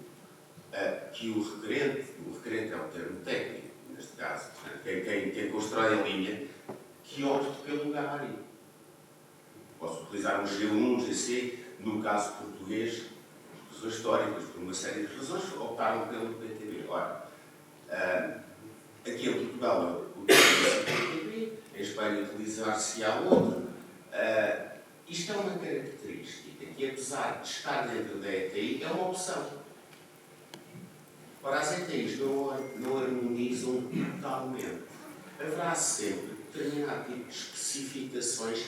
que o requerente é um termo técnico, neste caso, quem constrói a linha, que opte pelo gabarito. Posso utilizar um G1, um GC, no caso português, por razões históricas, por uma série de razões, optaram pelo PTB. Ora, aqui em Portugal utiliza-se o PTB, em Espanha utilizar-se-á outro. Isto é uma característica que, apesar de estar dentro da ETI, é uma opção. Ora, as ETIs não harmonizam totalmente. Haverá sempre determinado tipo de especificações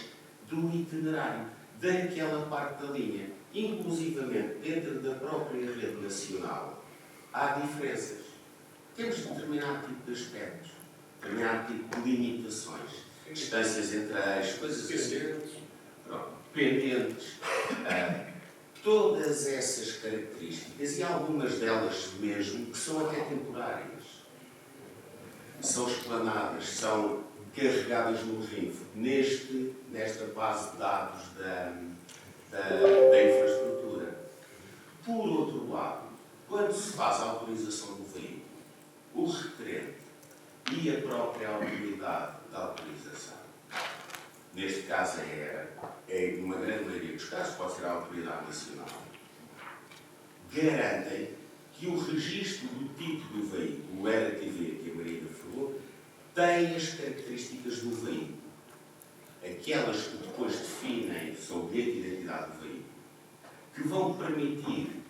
do itinerário, daquela parte da linha. Inclusivamente, dentro da própria rede nacional, há diferenças. Temos determinado tipo de aspectos, determinado tipo de limitações, distâncias entre as coisas assim, pendentes, todas essas características, e algumas delas mesmo, que são até temporárias, são explanadas, são carregadas no RINF, nesta base de dados da infraestrutura. Por outro lado, quando se faz a autorização do veículo, o requerente e a própria autoridade da autorização, neste caso numa grande maioria dos casos, pode ser a autoridade nacional, garantem que o registro do tipo do veículo, o RTV que a Marina falou, tem as características do veículo. Aquelas que depois definem sobre a identidade do veículo, que vão permitir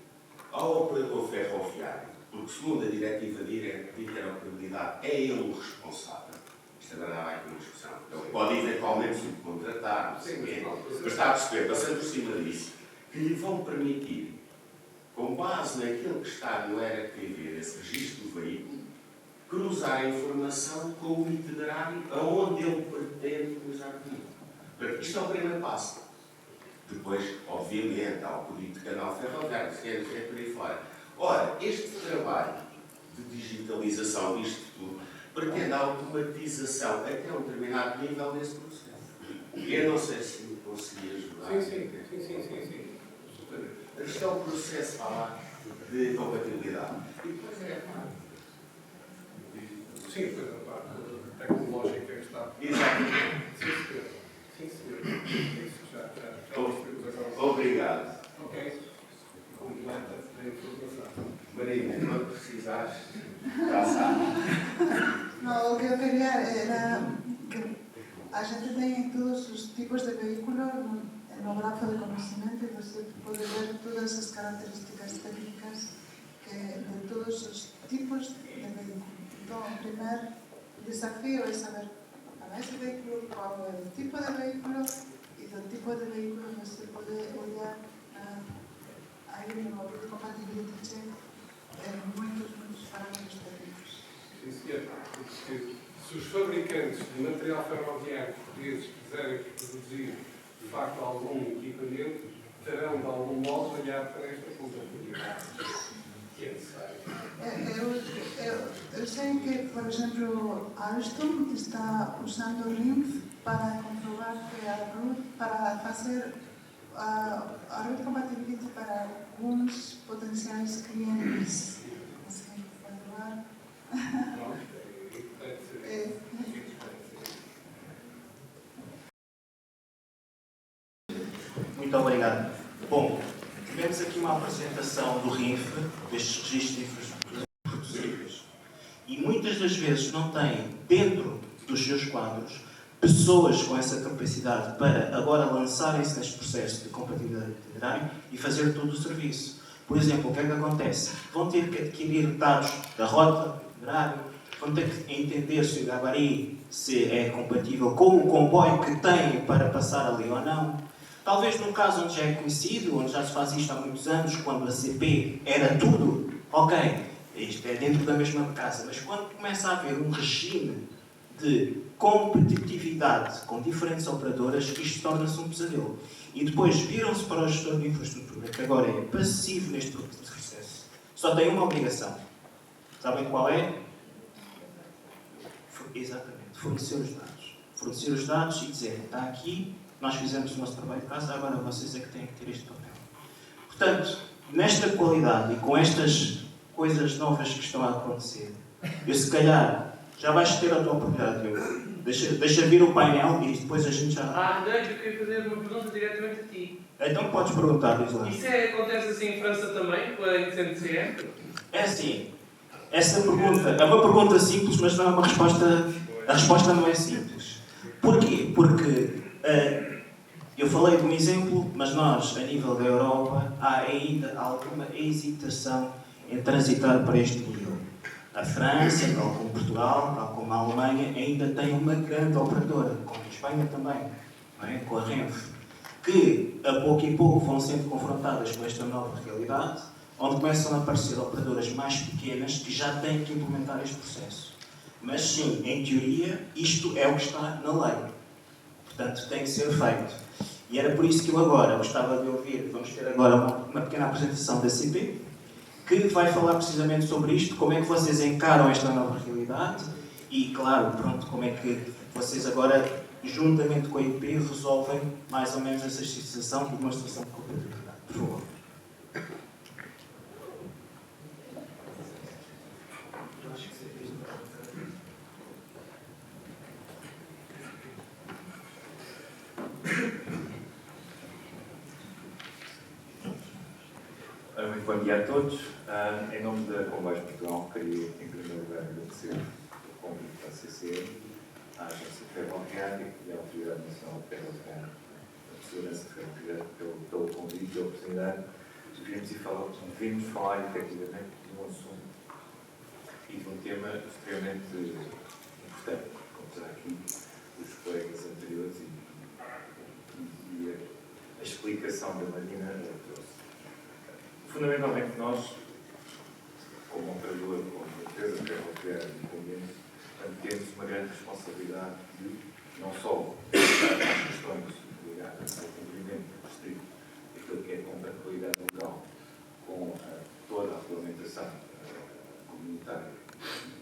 ao operador ferroviário, porque segundo a diretiva de interoperabilidade é ele o responsável. Isto agora vai ter uma discussão. Ele pode eventualmente subcontratar, não sei o quê, mas está a perceber, passando por cima disso, que lhe vão permitir, com base naquilo que está no RTV, nesse registro do veículo, cruzar a informação com o itinerário aonde ele pretende cruzar o veículo. Portanto, isto é o primeiro passo. Depois, obviamente, há o código de canal ferroviário, se quer por aí fora. Ora, este trabalho de digitalização disto tudo pretende a automatização até um determinado nível desse processo. Eu não sei se me consegui ajudar. Sim. Isto é um processo de compatibilidade. E depois é claro. Sim, foi a parte tecnológica que está. Exatamente. Sim, senhor. Isso já percebemos agora. Obrigado. Ok. Completa a informação. Marina, quando precisares, já sabes. No, o que eu queria era que a gente tem todos os tipos de vehículos no grafo de conhecimento e você pode ver todas as características técnicas de todos os tipos de vehículos. Então, o primeiro desafio é saber para esse veículo qual é o tipo de veículo e do tipo de veículo você pode olhar aí no compatibility check muitos parâmetros técnicos. Sim, senhor. Porque se os fabricantes de material ferroviário portugueses quiserem produzir, de facto, algum equipamento, terão, de algum modo, olhar para esta compatibilidade, que é necessário. Eu sei que, por exemplo, Alstom está usando RIMF para comprovar que para fazer a route compatibility para alguns potenciais clientes. Assim, pode lá. Muito obrigado. Bom, tivemos aqui uma apresentação do RINF, destes registros de infraestrutura possíveis. E muitas das vezes não têm, dentro dos seus quadros, pessoas com essa capacidade para agora lançarem-se neste processo de compatibilidade itinerário e fazer todo o serviço. Por exemplo, o que é que acontece? Vão ter que adquirir dados da rota, do itinerário, vão ter que entender se o gabarito se é compatível com o comboio que têm para passar ali ou não. Talvez num caso onde já é conhecido, onde já se faz isto há muitos anos, quando a CP era tudo, ok, isto é dentro da mesma casa, mas quando começa a haver um regime de competitividade com diferentes operadoras, isto torna-se um pesadelo. E depois viram-se para o gestor de infraestrutura, que agora é passivo neste processo. Só tem uma obrigação. Sabem qual é? Exatamente. Fornecer os dados. Fornecer os dados e dizer, está aqui, nós fizemos o nosso trabalho de casa, agora vocês é que têm que ter este papel. Portanto, nesta qualidade e com estas coisas novas que estão a acontecer, eu se calhar já vais ter a tua oportunidade, Diogo. Deixa vir o painel e depois a gente já... não, eu queria fazer uma pergunta diretamente a ti. Então podes perguntar, Luís Lã. Isso acontece assim em França também, com a NCNCE? É assim, essa pergunta é uma pergunta simples, mas não é uma resposta... A resposta não é simples. Porquê? Porque eu falei de um exemplo, mas nós, a nível da Europa, há ainda alguma hesitação em transitar para este nível. A França, tal como Portugal, tal como a Alemanha, ainda tem uma grande operadora, como a Espanha também, não é? Com a Renfe, que a pouco e pouco vão sendo confrontadas com esta nova realidade, onde começam a aparecer operadoras mais pequenas que já têm que implementar este processo. Mas sim, em teoria, isto é o que está na lei. Portanto, tem que ser feito. E era por isso que eu agora gostava de ouvir, vamos ter agora uma pequena apresentação da CP, que vai falar precisamente sobre isto, como é que vocês encaram esta nova realidade e, claro, pronto, como é que vocês agora, juntamente com a IP, resolvem mais ou menos essa situação de demonstração de compatibilidade. Por favor. Muito bom dia a todos. Em nome da Comboios Portugal, queria, em primeiro lugar, agradecer o convite da CCM, à Agência Ferroviária e à Autoridade Nacional de Ferroviária, da Segurança Ferroviária, pelo convite e a oportunidade de virmos falar, efetivamente, de um assunto e de um tema extremamente importante, como será aqui os colegas anteriores e a explicação da Marina trouxe. Fundamentalmente, nós, como operador, como empresa ferroviária independente, temos uma grande responsabilidade de não só as questões ligadas ao cumprimento restrito daquilo que é a compatibilidade legal com toda a regulamentação comunitária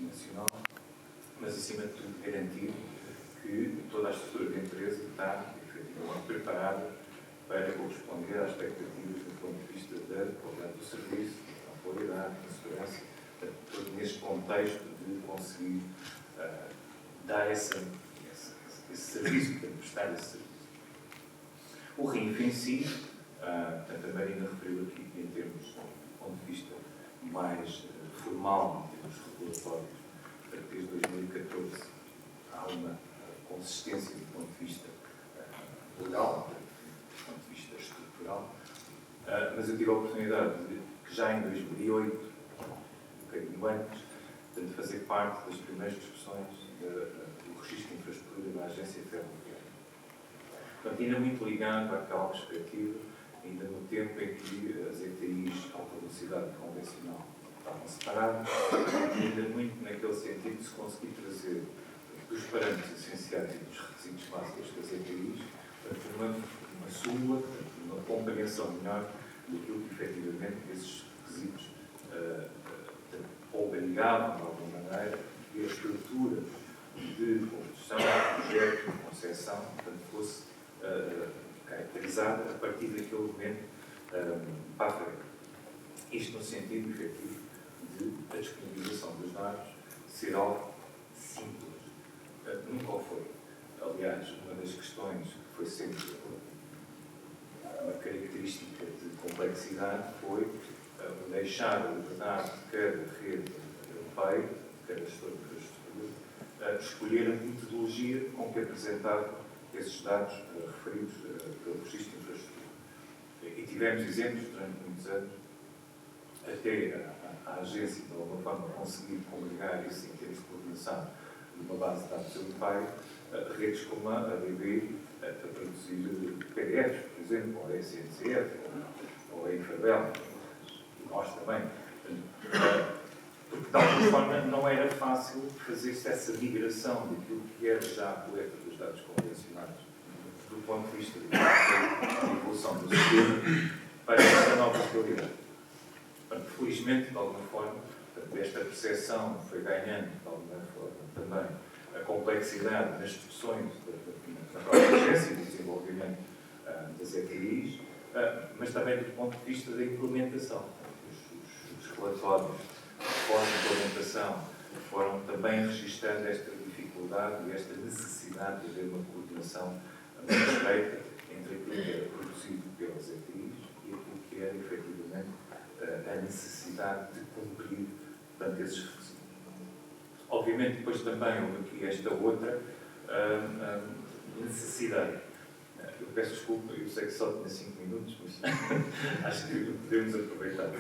e nacional, mas, acima de tudo, garantir que toda a estrutura da empresa está, efetivamente, preparada para corresponder às expectativas do ponto de vista da qualidade do serviço, da qualidade, da segurança, todo neste contexto de conseguir dar esse serviço, portanto, prestar esse serviço. O RINF em si, portanto, a Marina referiu aqui em termos, do ponto de vista mais formal, em termos regulatórios, portanto, desde 2014 há uma consistência do ponto de vista legal, do ponto de vista estrutural, mas eu tive a oportunidade de, já em 2008, um bocadinho antes, de fazer parte das primeiras discussões do registro de infraestrutura da Agência Ferroviária. Portanto, ainda muito ligado àquela perspectiva, ainda no tempo em que as ETIs alta velocidade convencional estavam separadas, ainda muito naquele sentido de se conseguir trazer dos parâmetros essenciais e dos requisitos básicos das ETIs para uma súmula, uma compreensão melhor daquilo que efetivamente esses requisitos obrigavam, de alguma maneira, que a estrutura de construção, projeto, de concessão, portanto, fosse caracterizada a partir daquele momento para a frente. Isto no sentido efetivo de a disponibilização dos dados ser algo simples. Nunca o foi. Aliás, uma das questões que foi sempre uma característica de complexidade foi deixar a liberdade de cada rede europeia, de cada gestor de infraestrutura, escolher a metodologia com que apresentava esses dados referidos pelo registro de infraestrutura. E tivemos exemplos durante muitos anos, até a agência, de alguma forma, conseguir congregar isso em termos de coordenação de uma base de dados europeia, redes como a ADB, a produzir PDFs, por exemplo, ou a SNCF, ou a Infabel, nós também. Porque, de alguma forma, não era fácil fazer-se essa migração daquilo que era já a coleta dos dados convencionais, do ponto de vista da evolução do sistema, para essa nova realidade. Felizmente, de alguma forma, esta percepção foi ganhando, de alguma forma, também a complexidade das discussões da própria agência e do desenvolvimento das ETIs, mas também do ponto de vista da implementação. Os relatórios de pós-implementação foram também registrando esta dificuldade e esta necessidade de haver uma coordenação muito estreita entre aquilo que era produzido pelas ETIs e aquilo que era, efetivamente, a necessidade de cumprir, portanto, esses requisitos. Obviamente, depois também houve aqui esta outra necessidade. Eu peço desculpa, eu sei que só tinha 5 minutos, mas acho que podemos aproveitar.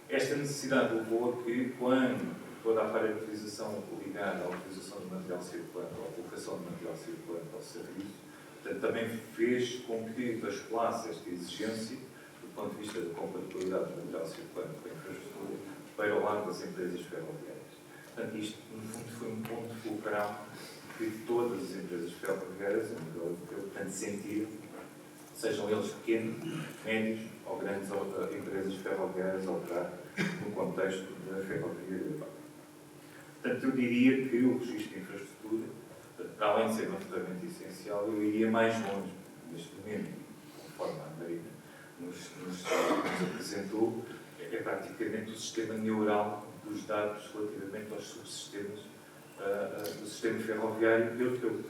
Esta necessidade levou a que, quando toda a parametrização ligada à utilização do material circulante, ou à colocação do material circulante ao serviço, portanto, também fez com que basculasse esta exigência, do ponto de vista da compatibilidade do material circulante com a infraestrutura, para o lado das empresas ferroviárias. Portanto, isto, no fundo, foi um ponto fulcral que todas as empresas ferroviárias, a nível europeu, tanto sentiram, sejam eles pequenos, médios ou grandes empresas ferroviárias a operar no contexto da ferrovia europeia. Portanto, eu diria que o registro de infraestrutura, para além de ser uma ferramenta essencial, eu iria mais longe neste momento, conforme a Marina nos apresentou, é praticamente o sistema neural dos dados relativamente aos subsistemas do sistema ferroviário europeu.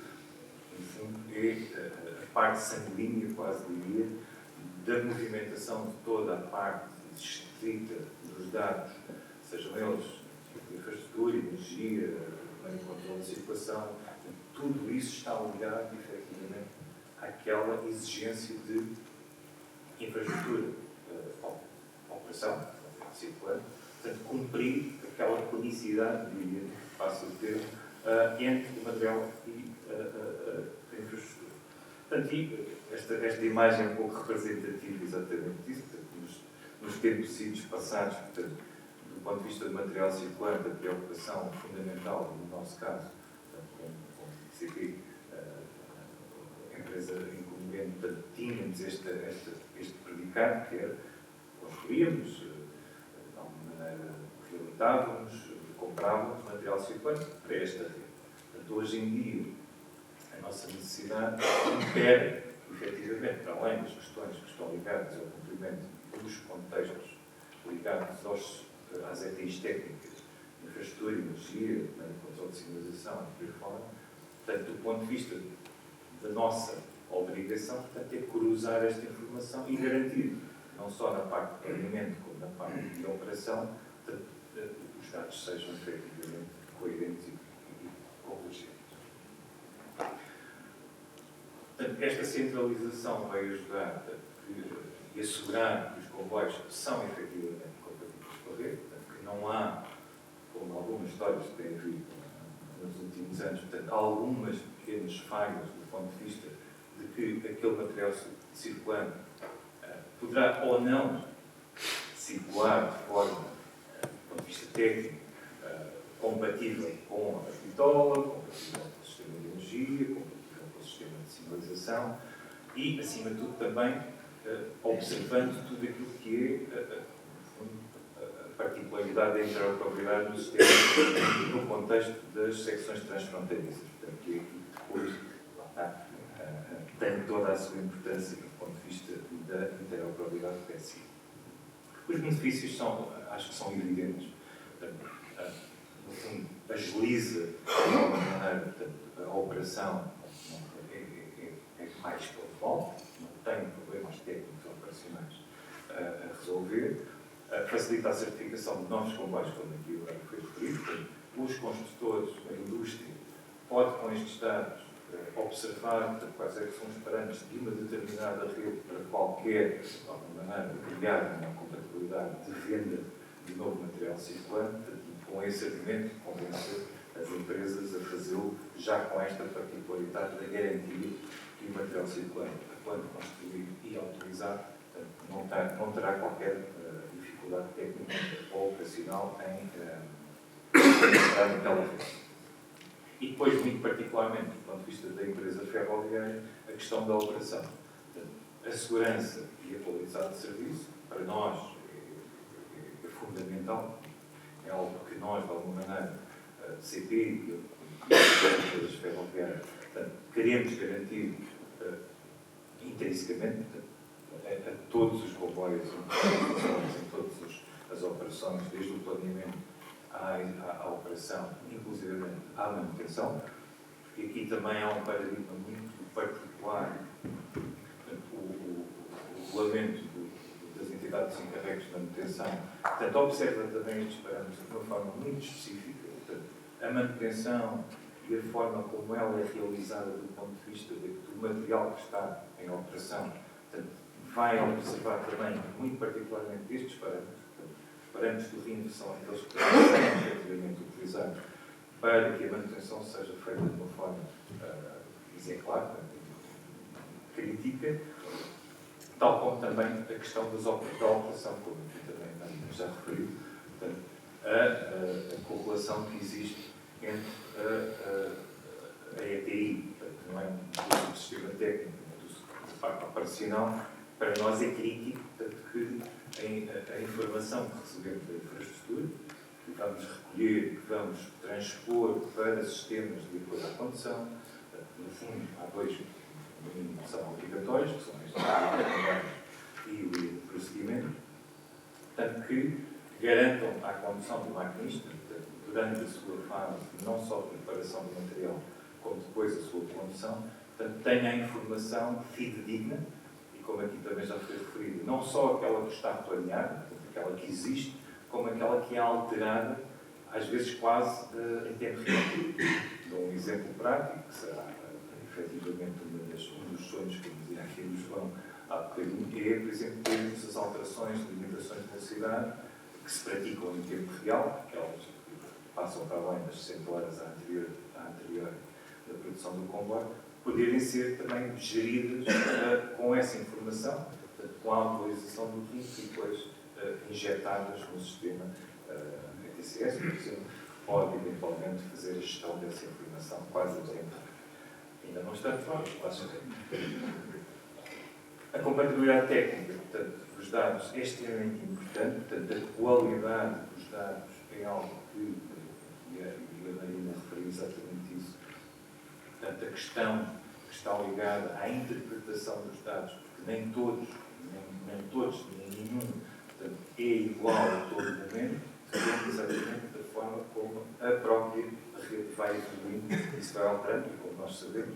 No fundo, é a parte sanguínea, quase diria, da movimentação de toda a parte estrita dos dados, sejam eles infraestrutura, energia, meio de controle de circulação, tudo isso está ligado, efetivamente, àquela exigência de infraestrutura, operação, circulante, portanto, cumprir aquela conicidade, diria, fácil de ter, entre o material e a infraestrutura. Portanto, esta imagem é um pouco representativa exatamente disso, portanto, nos tempos idos passados, portanto, do ponto de vista do material circulante, a preocupação fundamental, no nosso caso, com o CP, a empresa incumbente, portanto, tínhamos este predicado, que era, construíamos, de alguma maneira reabilitávamos, comprávamos material circulante para esta rede. Portanto, hoje em dia, a nossa necessidade impede, efetivamente, para além das questões que estão ligadas ao cumprimento dos contextos ligados às ETIs técnicas, infraestrutura, energia, controle de sinalização e por aí fora, portanto, do ponto de vista da nossa obrigação, portanto, é cruzar esta informação e garantir, não só na parte de planeamento, como na parte de operação, portanto, os dados sejam efetivamente coerentes e convergentes. Portanto, esta centralização vai ajudar e assegurar que os comboios são efetivamente compatíveis com a rede, portanto, que não há, como algumas histórias que têm havido nos últimos anos, portanto, algumas pequenas falhas do ponto de vista de que aquele material circulante poderá ou não circular de forma, do ponto de vista técnico, compatível com a bitola, compatível com o sistema de energia, compatível com o sistema de sinalização e, acima de tudo, também observando tudo aquilo que é a particularidade da interoperabilidade do sistema no contexto das secções transfronteiriças. Portanto, que aqui depois tem toda a sua importância do ponto de vista da interoperabilidade que é assim. Os benefícios acho que são evidentes. Portanto, no fundo, agiliza de alguma maneira, portanto, a operação é mais pontual, não tem problemas técnicos operacionais a resolver, facilita a certificação de novos comboios, como aqui agora foi referido. Portanto, os construtores, a indústria, pode com estes dados observar quais é que são os parâmetros de uma determinada rede para qualquer, de alguma maneira, criar uma compatibilidade de venda de novo material circulante e, com esse argumento, convencer as empresas a fazê-lo já com esta particularidade da garantia que o material circulante, quando construído e autorizado, não terá qualquer dificuldade técnica ou operacional em entrar naquela rede. E depois, muito particularmente, do ponto de vista da empresa ferroviária, a questão da operação. Portanto, a segurança e a qualidade de serviço, para nós, é fundamental. É algo que nós, de alguma maneira, CP e as empresas ferroviárias, portanto, queremos garantir intrinsecamente a todos os comboios, em todas as operações, desde o planeamento à operação, inclusive à manutenção, porque aqui também há um paradigma muito particular. O regulamento das entidades encarregues de manutenção, portanto, observa também estes parâmetros de uma forma muito específica. Portanto, a manutenção e a forma como ela é realizada do ponto de vista do material que está em operação, portanto, vai observar também, muito particularmente, estes parâmetros. Os parâmetros do RIN são aqueles que são efetivamente utilizados para que a manutenção seja feita de uma forma exemplar, crítica, tal como também a questão da operação, como aqui também já referi, portanto, a correlação que existe entre a ETI, portanto, não é do sistema técnico, mas da parte operacional, para nós é crítico, portanto, que a informação que recebemos da infraestrutura, que vamos recolher, que vamos transpor para sistemas de apoio à condução, no fundo, há dois que são obrigatórios, que são este e o procedimento, portanto, que garantam à condução do maquinista, durante a sua fase, não só de preparação do material, como depois a sua condução, portanto, tenha a informação fidedigna e como aqui também já foi referido, não só aquela que está planeada, aquela que existe, como aquela que é alterada, às vezes quase em tempo real. Dou um exemplo prático, que será efetivamente um dos sonhos que eu dizia aqui no João há bocadinho, é, por exemplo, termos as alterações de limitações de velocidade que se praticam em tempo real, aquelas que passam para além das 60 horas anterior da produção do comboio, poderem ser também geridas com essa informação, portanto, com a atualização do RIF e depois injetadas no sistema ETCS, por exemplo, pode eventualmente fazer a gestão dessa informação quase a tempo. Ainda não estamos lá, a compatibilidade técnica, portanto, dos dados é extremamente importante, portanto, a qualidade dos dados é algo que, e a Marina referiu exatamente isso, portanto, a questão que está ligada à interpretação dos dados, porque nem todos, nem nenhum, portanto, é igual a todo momento, depende exatamente da forma como a própria rede vai evoluindo, isso vai alterando, e como nós sabemos,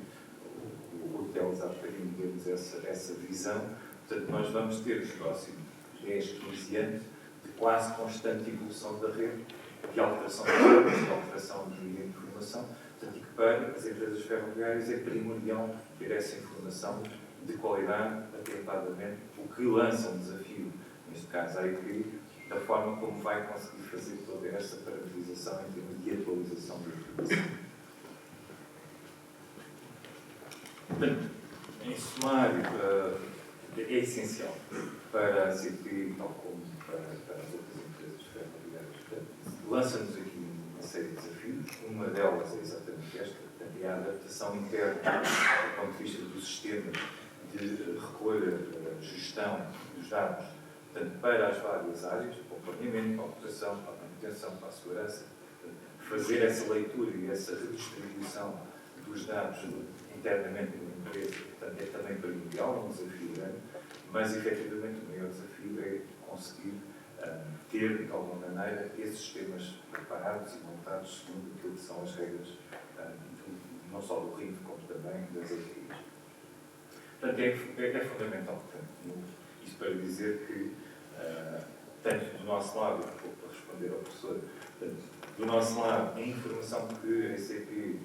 o Teles há bocadinho deu-nos essa visão, portanto, nós vamos ter nos próximos 10, 15 anos de quase constante evolução da rede, de alteração de dados, de alteração de informação, portanto, e que para as empresas ferroviárias é primordial ter essa informação de qualidade, atempadamente, o que lança um desafio, neste caso a IP, da forma como vai conseguir fazer toda essa parametrização em termos de atualização da informação. Portanto, em sumário, é essencial para a CP, tal como para as outras empresas ferroviárias. Lança-nos aqui uma série de desafios. Uma delas é exatamente esta, portanto, é a adaptação interna, do ponto de vista do sistema de recolha, gestão dos dados, portanto, para as várias áreas, para o planeamento, para a operação, para a manutenção, para a segurança, fazer essa leitura e essa redistribuição dos dados internamente na empresa, portanto, é também primordial, um desafio grande, mas, efetivamente, o maior desafio é conseguir ter, de alguma maneira, esses sistemas preparados e montados segundo aquilo que são as regras, não só do RIF, como também das APIs. Portanto, é fundamental, portanto, isto para dizer que, tanto do nosso lado, para responder ao professor, portanto, do nosso lado, a informação que a SAP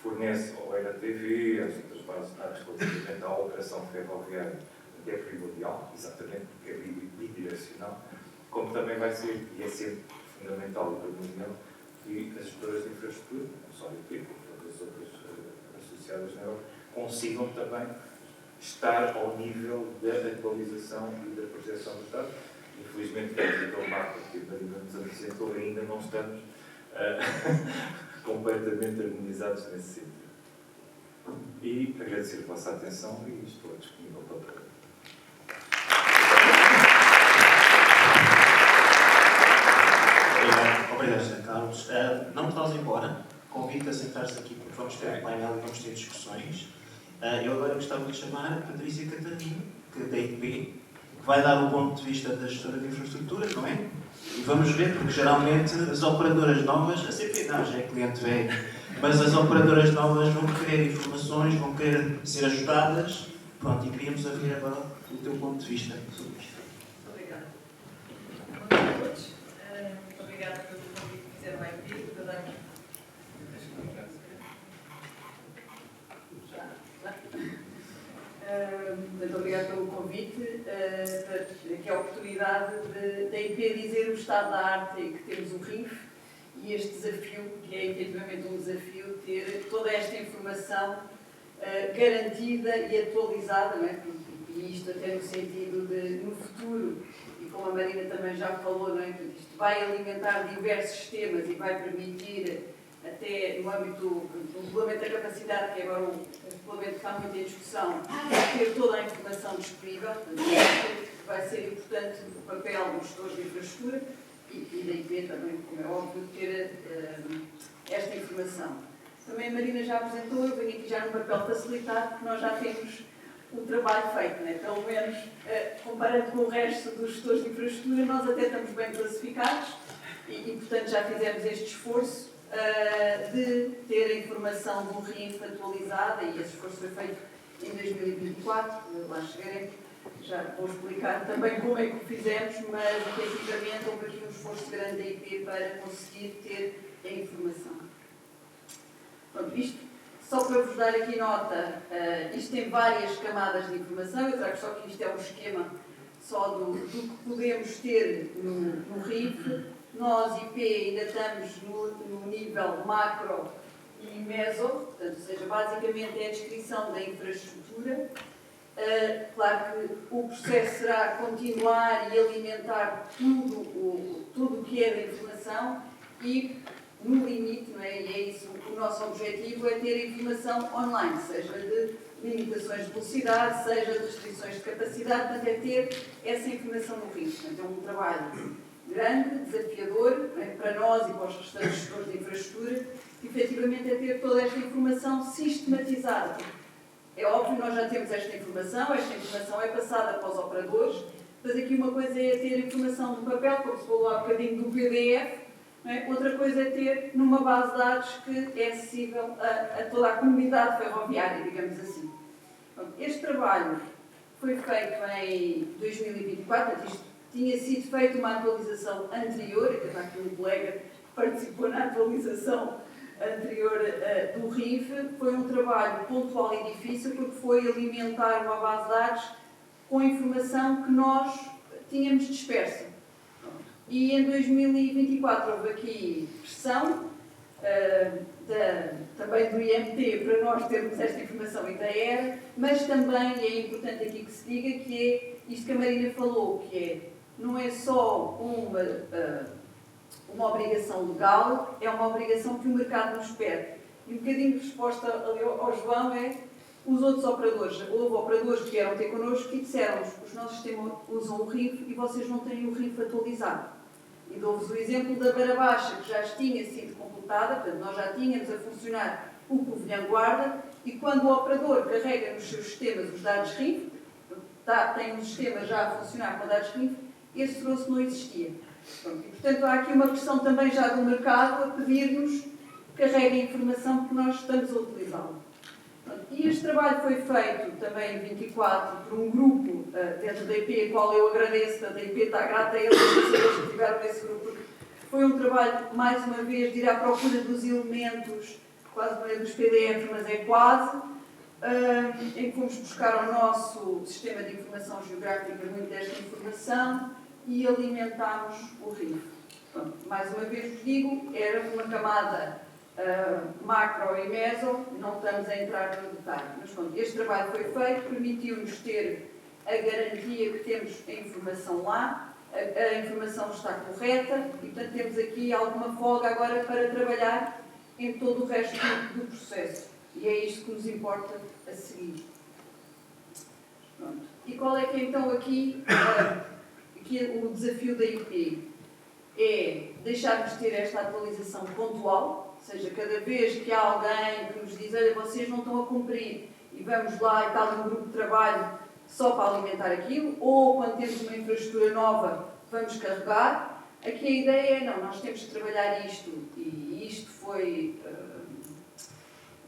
fornece ao ERATV, às outras bases de dados relativamente à operação ferroviária, é primordial, exatamente porque é bidirecional, como também vai ser, e é sempre fundamental e primordial, que as gestoras de infraestrutura, não só a IP, como todas as outras associadas na Europa, consigam também estar ao nível da atualização e da projeção dos dados. Infelizmente, aquele mapa que a Marina nos apresentou, ainda não estamos completamente harmonizados nesse sentido. E agradecer a vossa atenção e estou disponível para perguntas. Obrigado, Sr. Carlos. Não te vás embora. Convido-te a sentar-se aqui porque vamos ter um painel e vamos ter discussões. Eu agora gostava de chamar a Patrícia Catarino, que é da IP, que vai dar o ponto de vista da gestora de infraestrutura, não é? E vamos ver, porque geralmente as operadoras novas, a CP não, já é cliente velho, mas as operadoras novas vão querer informações, vão querer ser ajudadas. Pronto, e queríamos ouvir agora o teu ponto de vista sobre isto. Obrigada. Bom dia a todos. Muito obrigada pelo convite que fizeram à IP, para dar muito obrigada pelo convite, que é a oportunidade da IP dizer o estado da arte em que temos o RIF e este desafio, que é efetivamente um desafio, ter toda esta informação garantida e atualizada, não é? E isto até no sentido de, no futuro, e como a Marina também já falou, não é? Isto vai alimentar diversos sistemas e vai permitir, até no âmbito do regulamento da capacidade, que é agora um regulamento que está muito em discussão, ter toda a informação disponível. Portanto, vai ser importante o papel dos gestores de infraestrutura e da IP também, como é óbvio, ter esta informação. Também a Marina já apresentou, eu venho aqui já no papel facilitado, porque nós já temos um trabalho feito, né? Pelo menos comparando com o resto dos gestores de infraestrutura, nós até estamos bem classificados e portanto, já fizemos este esforço de ter a informação do RIF atualizada e esse esforço foi feito em 2024, lá chegarei, já vou explicar também como é que o fizemos, mas efetivamente houve aqui um esforço grande da IP para conseguir ter a informação. Pronto, isto, só para vos dar aqui nota, isto tem várias camadas de informação, eu trago só que isto é um esquema só do que podemos ter no RIF. Nós, IP, ainda estamos no nível macro e meso, portanto, ou seja, basicamente é a descrição da infraestrutura. Claro que o processo será continuar e alimentar tudo o que é da informação e, no limite, não é? E é isso, o nosso objetivo é ter a informação online, seja de limitações de velocidade, seja de restrições de capacidade, portanto, é ter essa informação no RIF. Portanto, é um trabalho grande, desafiador, para nós e para os restantes gestores de infraestrutura, que efetivamente é ter toda esta informação sistematizada. É óbvio, nós já temos esta informação é passada para os operadores, mas aqui uma coisa é ter informação no papel, como se falou há bocadinho do PDF, não é? Outra coisa é ter numa base de dados que é acessível a toda a comunidade ferroviária, digamos assim. Este trabalho foi feito em 2024, portanto, isto tinha sido feita uma atualização anterior, que está aqui um colega que participou na atualização anterior do RIF. Foi um trabalho pontual e difícil, porque foi alimentar uma base de dados com informação que nós tínhamos dispersa. E em 2024 houve aqui pressão também do IMT para nós termos esta informação e da ERA, mas também, e é importante aqui que se diga, que é isto que a Marina falou, que não é só uma obrigação legal, é uma obrigação que o mercado nos pede. E um bocadinho de resposta ali ao João é os outros operadores. Houve operadores que vieram ter connosco e disseram-nos: os nossos sistemas usam o RIF e vocês não têm o RIF atualizado. E dou-vos o exemplo da Beira Baixa, que já tinha sido completada, portanto, nós já tínhamos a funcionar o Covilhã Guarda, e quando o operador carrega nos seus sistemas os dados RIF, tem um sistema já a funcionar com dados RIF, esse troço não existia. Pronto, e, portanto, há aqui uma pressão também já do mercado a pedir-nos que carreguem a informação que nós estamos a utilizá-la. E este trabalho foi feito também em 24 por um grupo dentro da IP, a qual eu agradeço, a IP está grata a eles, as pessoas que estiveram nesse grupo, porque foi um trabalho, mais uma vez, de ir à procura dos elementos, quase não é dos PDF, mas é quase, em que fomos buscar ao nosso sistema de informação geográfica muito desta informação e alimentámos o RIF. Pronto, mais uma vez vos digo, era uma camada macro e meso, não estamos a entrar no detalhe. Mas pronto, este trabalho foi feito, permitiu-nos ter a garantia que temos a informação lá, a informação está correta e, portanto, temos aqui alguma folga agora para trabalhar em todo o resto do processo. E é isto que nos importa a seguir. Pronto. E qual é que é então aqui o desafio da IP? É deixarmos ter esta atualização pontual, ou seja, cada vez que há alguém que nos diz: olha, vocês não estão a cumprir, e vamos lá e está um grupo de trabalho só para alimentar aquilo, ou quando temos uma infraestrutura nova, vamos carregar. Aqui a ideia é: não, nós temos que trabalhar isto, e isto foi,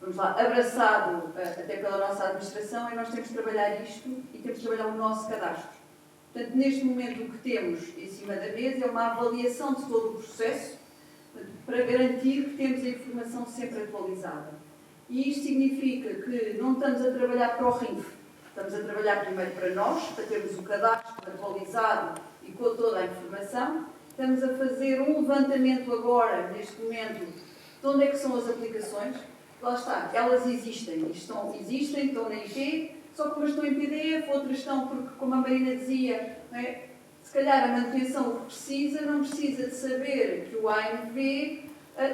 vamos lá, abraçado até pela nossa administração, e nós temos que trabalhar isto e temos que trabalhar o nosso cadastro. Portanto, neste momento, o que temos em cima da mesa é uma avaliação de todo o processo, para garantir que temos a informação sempre atualizada. E isto significa que não estamos a trabalhar para o RIF, estamos a trabalhar primeiro para nós, para termos o cadastro atualizado e com toda a informação. Estamos a fazer um levantamento agora, neste momento, de onde é que são as aplicações. Lá está, elas existem, estão na IP, só que umas estão em PDF, outras estão porque, como a Marina dizia, não é? Se calhar a manutenção o que precisa, não precisa de saber que o AMV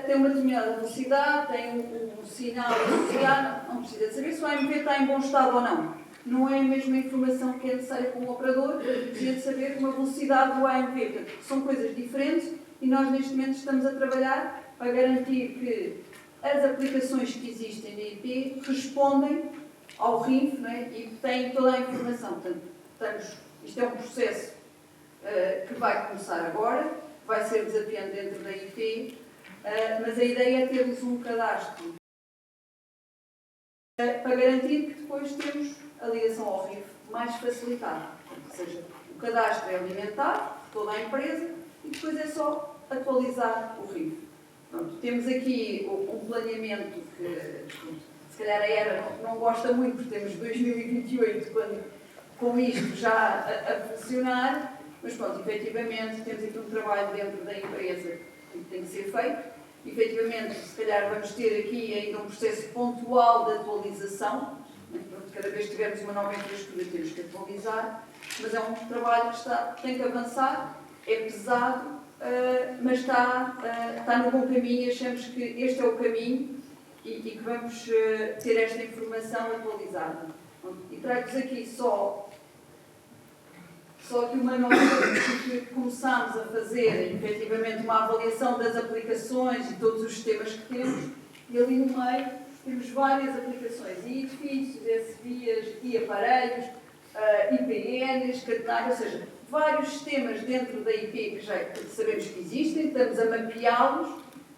tem uma determinada velocidade, tem um sinal associado, não precisa de saber se o AMV está em bom estado ou não. Não é a mesma informação que é necessária para um operador, precisa de saber uma velocidade do AMV. Portanto, são coisas diferentes e nós neste momento estamos a trabalhar para garantir que as aplicações que existem na IP respondem ao RIF, não é? E têm toda a informação. Portanto, isto é um processo que vai começar agora, vai ser desafiante dentro da IP, mas a ideia é termos um cadastro para garantir que depois temos a ligação ao RIF mais facilitada. Ou seja, o cadastro é alimentado por toda a empresa e depois é só atualizar o RIF. Pronto, temos aqui um planeamento que, se calhar a ERA não gosta muito, porque temos 2028 com isto já a funcionar, mas pronto, efetivamente temos aqui um trabalho dentro da empresa que tem que ser feito. Efetivamente, se calhar vamos ter aqui ainda um processo pontual de atualização. Cada vez que tivermos uma nova infraestrutura temos que atualizar, mas é um trabalho que tem que avançar, é pesado, mas está no bom caminho. Achamos que este é o caminho e que vamos ter esta informação atualizada. E trago-vos aqui só aqui uma nota que começámos a fazer, efetivamente, uma avaliação das aplicações e todos os sistemas que temos, e ali no meio temos várias aplicações, e edifícios, SVIAs, e aparelhos, IPNs, catenários, ou seja, vários sistemas dentro da IP que já sabemos que existem, estamos a mapeá-los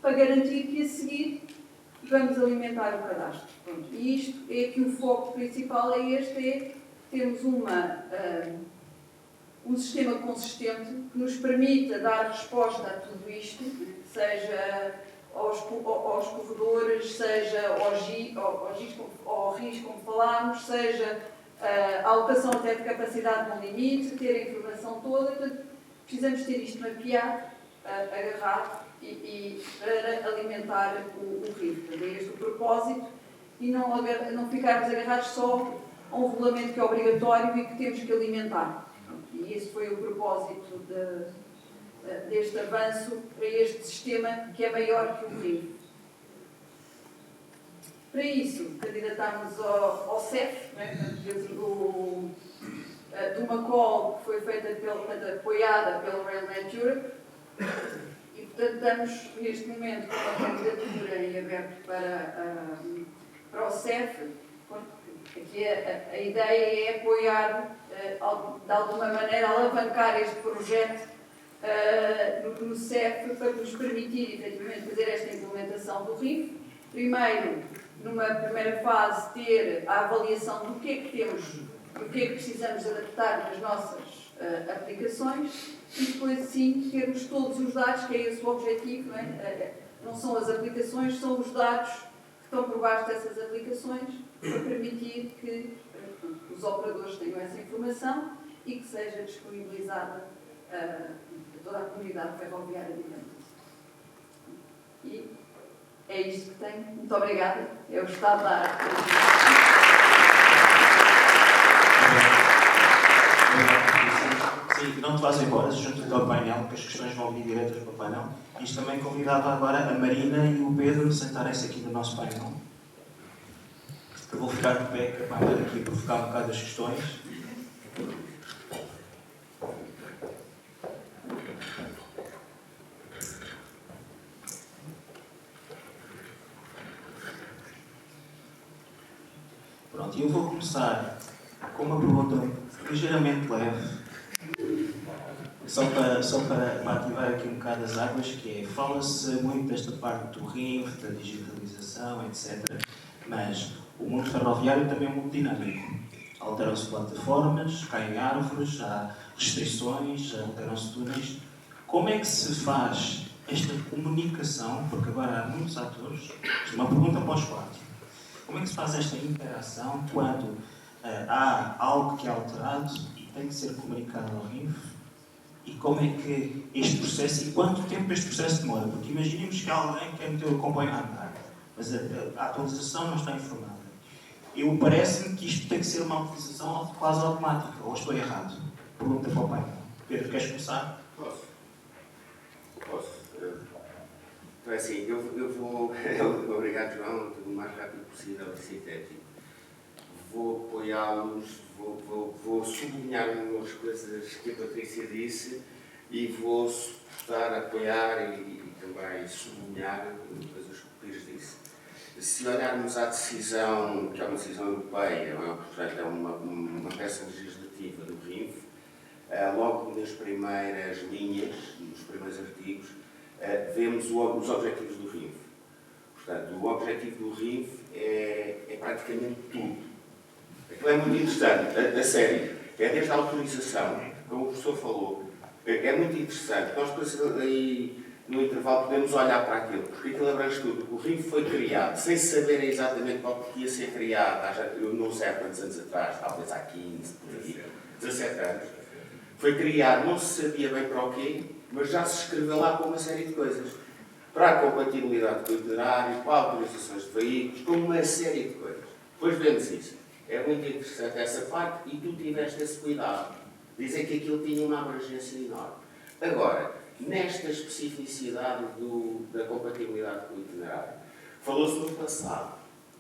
para garantir que a seguir vamos alimentar o cadastro. Pronto. E isto é que o foco principal é termos um sistema consistente que nos permita dar resposta a tudo isto, seja aos corredores, seja ao RIS, como falámos, seja a alocação até de capacidade no limite, ter a informação toda. Portanto, precisamos ter isto mapeado, agarrado e para alimentar o RIF. É este o propósito e não ficarmos agarrados só a um regulamento que é obrigatório e que temos que alimentar. E esse foi o propósito deste avanço para este sistema que é maior que o RIF. Para isso, candidatámos ao CEF, dentro de uma call que foi feita apoiada pela RailNet Europe, e portanto estamos neste momento com a candidatura em aberto para o CEF. Aqui a ideia é apoiar, de alguma maneira, alavancar este projeto no CEF para nos permitir, efetivamente, fazer esta implementação do RIF. Primeiro, numa primeira fase, ter a avaliação do que é que temos, do que é que precisamos adaptar nas nossas aplicações e depois, sim, termos todos os dados, que é esse o objetivo, não é? Não são as aplicações, são os dados que estão por baixo dessas aplicações para permitir que os operadores tenham essa informação e que seja disponibilizada a toda a comunidade ferroviária, digamos. E é isto que tenho. Muito obrigada. É o estado da arte. Sim, não te vás embora, junta-te ao painel, porque as questões vão vir diretas para o painel. Isto também convidava agora a Marina e o Pedro a sentarem-se aqui no nosso painel. Eu vou ficar de pé, que é para andar aqui a provocar um bocado as questões. Pronto, e eu vou começar com uma pergunta ligeiramente leve, só para ativar aqui um bocado as águas, que é, fala-se muito desta parte do RIF, da digitalização, etc. Mas o mundo ferroviário também é muito dinâmico. Alteram-se plataformas, caem árvores, há restrições, alteram-se túneis. Como é que se faz esta comunicação, porque agora há muitos atores, uma pergunta para os quatro. Como é que se faz esta interação quando há algo que é alterado e tem que ser comunicado ao RIF? E como é que este processo, e quanto tempo este processo demora? Porque imaginemos que há alguém que quer meter o comboio a andar, mas a atualização não está informada. Parece-me que isto tem que ser uma atualização quase automática, ou estou errado? Pergunta para o pai. Pedro, queres começar? Posso. Então é assim, eu vou... Obrigado, João, o mais rápido possível e sintético. Vou apoiá-los, vou sublinhar umas coisas que a Patrícia disse e vou suportar, apoiar e também sublinhar coisas que o Pires disse. Se olharmos à decisão, que é uma decisão europeia, é uma peça legislativa do RIF, logo nas primeiras linhas, nos primeiros artigos, vemos os objetivos do RIF. Portanto, o objetivo do RINF é praticamente tudo. Aquilo é muito interessante, a sério. É desde a autorização, como o professor falou, é muito interessante. Nós depois aí no intervalo podemos olhar para aquilo, porque aquilo abrange tudo. O RINF foi criado, sem saber exatamente qual ia ser criado, eu não sei há quantos anos atrás, talvez há 15, por aí, 17 anos. Foi criado, não se sabia bem para o quê, mas já se escreveu lá para uma série de coisas. Para a compatibilidade com o itinerário, para autorizações de veículos, com uma série de coisas. Depois vemos isso. É muito interessante essa parte e tu tiveste esse cuidado. Dizer que aquilo tinha uma abrangência enorme. Agora, nesta especificidade da compatibilidade com o itinerário, falou-se no passado.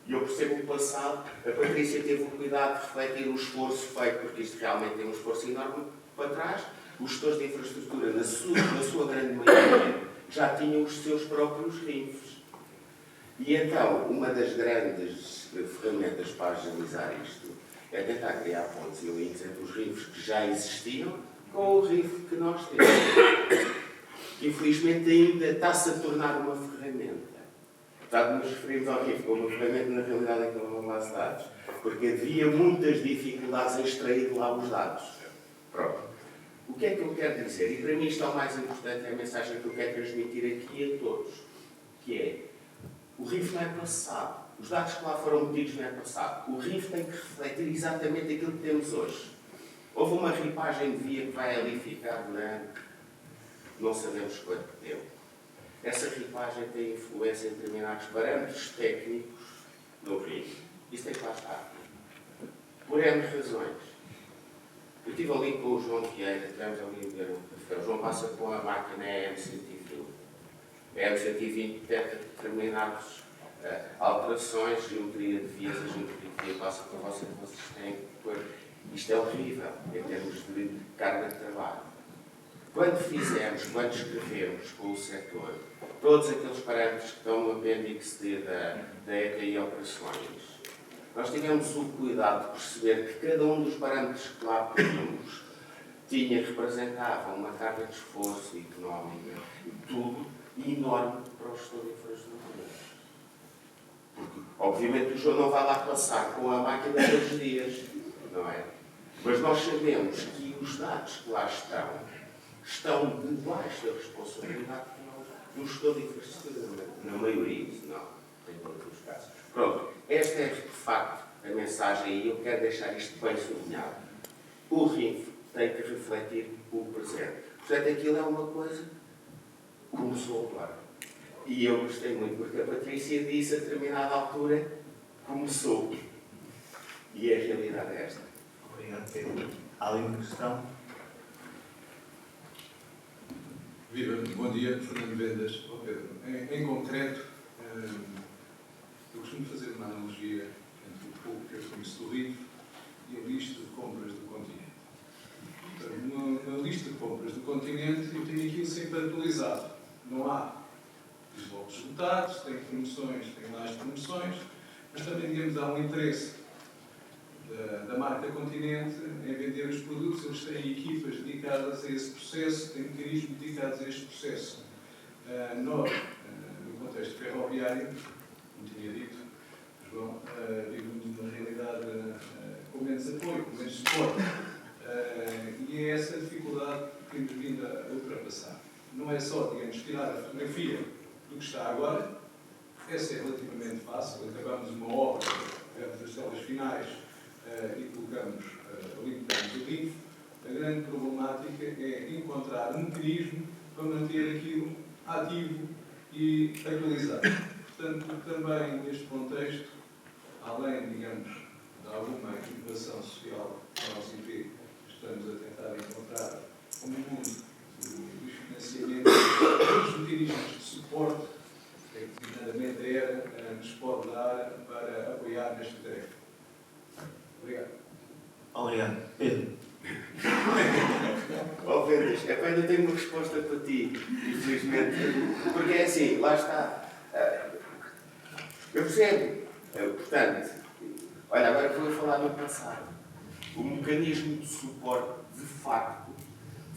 E eu percebo o passado, a Patrícia teve o cuidado de refletir o esforço feito, porque isto realmente tem um esforço enorme para trás. Os gestores de infraestrutura, na sua grande maioria, já tinham os seus próprios RINFs. E então, uma das grandes ferramentas para agilizar isto é tentar criar pontos e links entre os RINFs que já existiam com o RINF que nós temos. Infelizmente ainda está-se a tornar uma ferramenta. Já que nos referimos ao RINF como uma ferramenta, na realidade é como uma base de dados, porque havia muitas dificuldades em extrair de lá os dados. Pronto. O que é que eu quero dizer? E para mim isto é o mais importante, é a mensagem que eu quero transmitir aqui a todos, que é, o RINF não é passado. Os dados que lá foram metidos não é passado. O RINF tem que refletir exatamente aquilo que temos hoje. Houve uma ripagem de via que vai ali ficar durante não sabemos quanto tempo. Essa ripagem tem influência em determinados parâmetros técnicos no RINF. Isso tem que lá estar. Por N razões. Eu estive ali com o João Vieira, estivemos ali a ver um café. O João passa com a máquina EM120. A EM120 detecta determinadas alterações, geometria de vias, a geometria de via passa para vocês têm que pôr. Isto é horrível em termos de carga de trabalho. Quando escrevemos com o setor, todos aqueles parâmetros que estão no apêndice D da ETI Operações, nós tivemos o cuidado de perceber que cada um dos parâmetros que lá pedimos representava uma carga de esforço económica e tudo enorme para o gestor de infraestruturas. Porque, obviamente, o João não vai lá passar com a máquina todos os dias, não é? Mas nós sabemos que os dados que lá estão debaixo da responsabilidade do gestor de infraestrutura. Na maioria, não. Tem todos os casos. Pronto. Esta é, de facto, a mensagem e eu quero deixar isto bem sublinhado. O RINF tem que refletir o presente. Portanto, aquilo é uma coisa que começou agora. E eu gostei muito, porque a Patrícia disse a determinada altura, começou. E a realidade é esta. Obrigado, Pedro. Há ali uma questão? Viva, bom dia, Fernando Vendas. Oh, Pedro, em concreto, eu costumo fazer uma analogia entre o pouco que eu conheço do RINF e a lista de compras do continente. Então, na lista de compras do continente, eu tenho aquilo sempre atualizado. Não há blocos esgotados, tem promoções, tem mais promoções, mas também, digamos, há um interesse da marca Continente em vender os produtos. Eles têm equipas dedicadas a esse processo, têm mecanismos dedicados a este processo. Nós, no contexto ferroviário, como tinha dito, João, vivemos uma realidade com menos apoio, com menos suporte. E é essa dificuldade que temos vindo a ultrapassar. Não é só, digamos, tirar a fotografia do que está agora, essa é relativamente fácil. Acabamos uma obra, tivemos as telas finais e colocamos, limitamos o RINF. A grande problemática é encontrar um mecanismo para manter aquilo ativo e atualizado. Portanto, também neste contexto, além, digamos, de alguma inovação social que nós estamos a tentar encontrar no mundo dos financiamentos, os mecanismos de suporte que a ERA nos pode dar para apoiar nesta tarefa. Obrigado. Obrigado. Pedro. Oh, Vendas, ainda tenho uma resposta para ti, infelizmente. Porque é assim, lá está. Eu percebo. Portanto, olha, agora vou falar no passado. O mecanismo de suporte, de facto,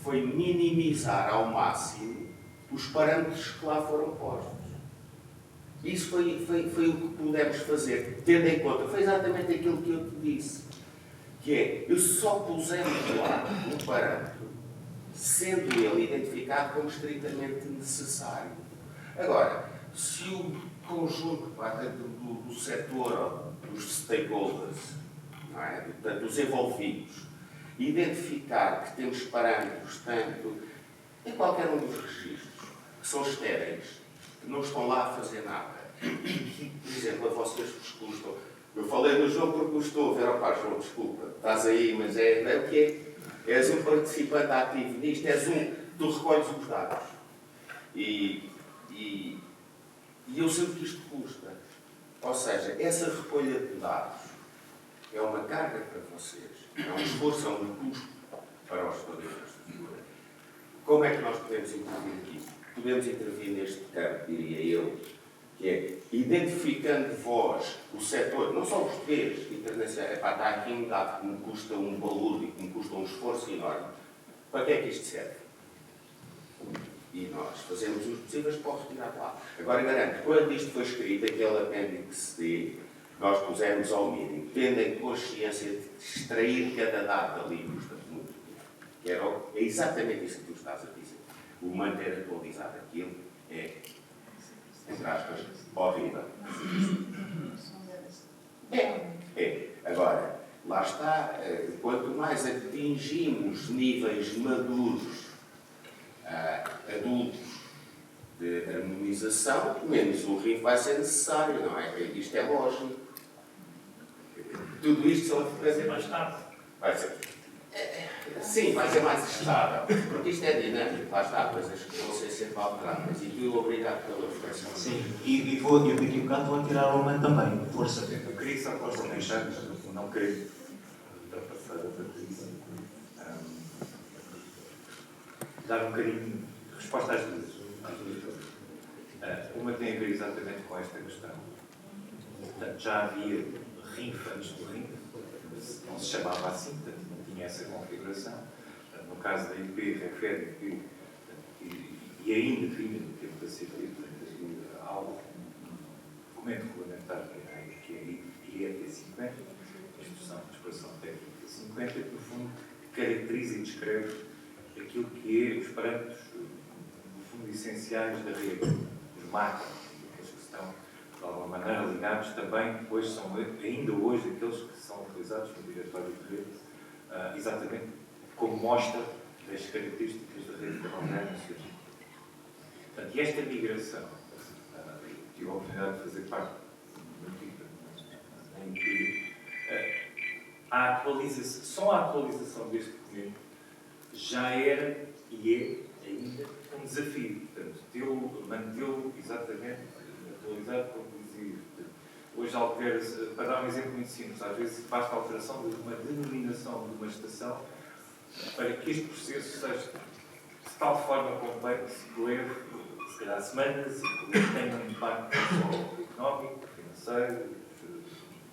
foi minimizar ao máximo os parâmetros que lá foram postos. Isso foi o que pudemos fazer, tendo em conta, foi exatamente aquilo que eu te disse, que é, eu só pusemos lá um parâmetro, sendo ele identificado como estritamente necessário. Agora, se o conjunto do setor, dos stakeholders, não é? Portanto, os envolvidos, identificar que temos parâmetros, tanto em qualquer um dos registros, que são estéreis, que não estão lá a fazer nada, que, por exemplo, a vocês vos custam. Eu falei no João porque gostou, ver, pá, João, desculpa, estás aí, mas é o que é. És um participante ativo nisto, tu recolhes os dados. E eu sei o que isto custa. Ou seja, essa recolha de dados é uma carga para vocês, é um esforço, é um custo para os gestores de infraestrutura. Como é que nós podemos intervir aqui? Podemos intervir neste campo, diria eu, que é identificando vós, o setor, não só o português, internacional, está aqui um dado que me custa um balúrdio, que me custa um esforço enorme. Para que é que isto serve? E nós fazemos os possíveis para o retirar de lá. Agora, garanto, quando isto foi escrito, aquele apêndice D, nós pusemos ao mínimo, tendo em consciência de extrair cada dado dali, custa muito. É exatamente isso que tu estás a dizer. O manter atualizado aquilo é, entre aspas, horrível. Agora, lá está, quanto mais atingimos níveis maduros, adultos, de harmonização, menos o RIF vai ser necessário, não é? Isto é lógico. Tudo isto só vai ser mais tarde. Vai ser. Sim, vai ser mais estável. Porque isto é dinâmico, lá está, coisas que vão ser sempre alteradas. E tu, obrigado pela reflexão. Sim, e eu daqui a bocado vou tirar o momento também. Força. Eu queria só complementar, não querer ultrapassar a Patrícia, dar um bocadinho de resposta às duas coisas. Uma tem a ver exatamente com esta questão. Portanto, já havia RIF antes do RIF, não se chamava assim, portanto, não tinha essa configuração. No caso da IP, refere que, e ainda vinha no tempo da CP, há um documento regulamentar que é IET 50, Instrução de Exploração Técnica 50, que no fundo caracteriza e descreve aquilo que é os parâmetros, no fundo, essenciais da rede, os macros, aqueles que estão, de alguma maneira, ligados também, depois são ainda hoje aqueles que são utilizados no diretório de rede, exatamente como mostra das características da rede ferroviária nacional. Portanto, e esta migração, tive a oportunidade de fazer parte da equipa em que só a atualização deste documento já era e é ainda um desafio. Portanto, mantê-lo exatamente atualizado, como dizia. Hoje altera-se, para dar um exemplo muito simples, às vezes basta a alteração de uma denominação de uma estação para que este processo seja de tal forma complexo que leve, se calhar, semanas e que tenha um impacto económico, financeiro,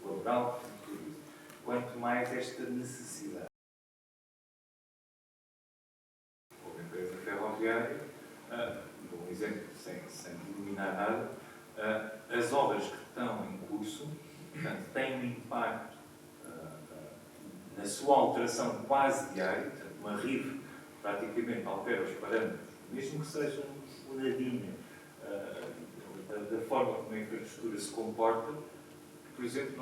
laboral, quanto mais esta necessidade. Como empresa ferroviária, um exemplo sem denominar nada, as obras que estão em curso, portanto, têm um impacto na sua alteração quase diária, portanto, uma RIF praticamente altera os parâmetros, mesmo que sejam um nadinho da forma como a infraestrutura se comporta. Por exemplo,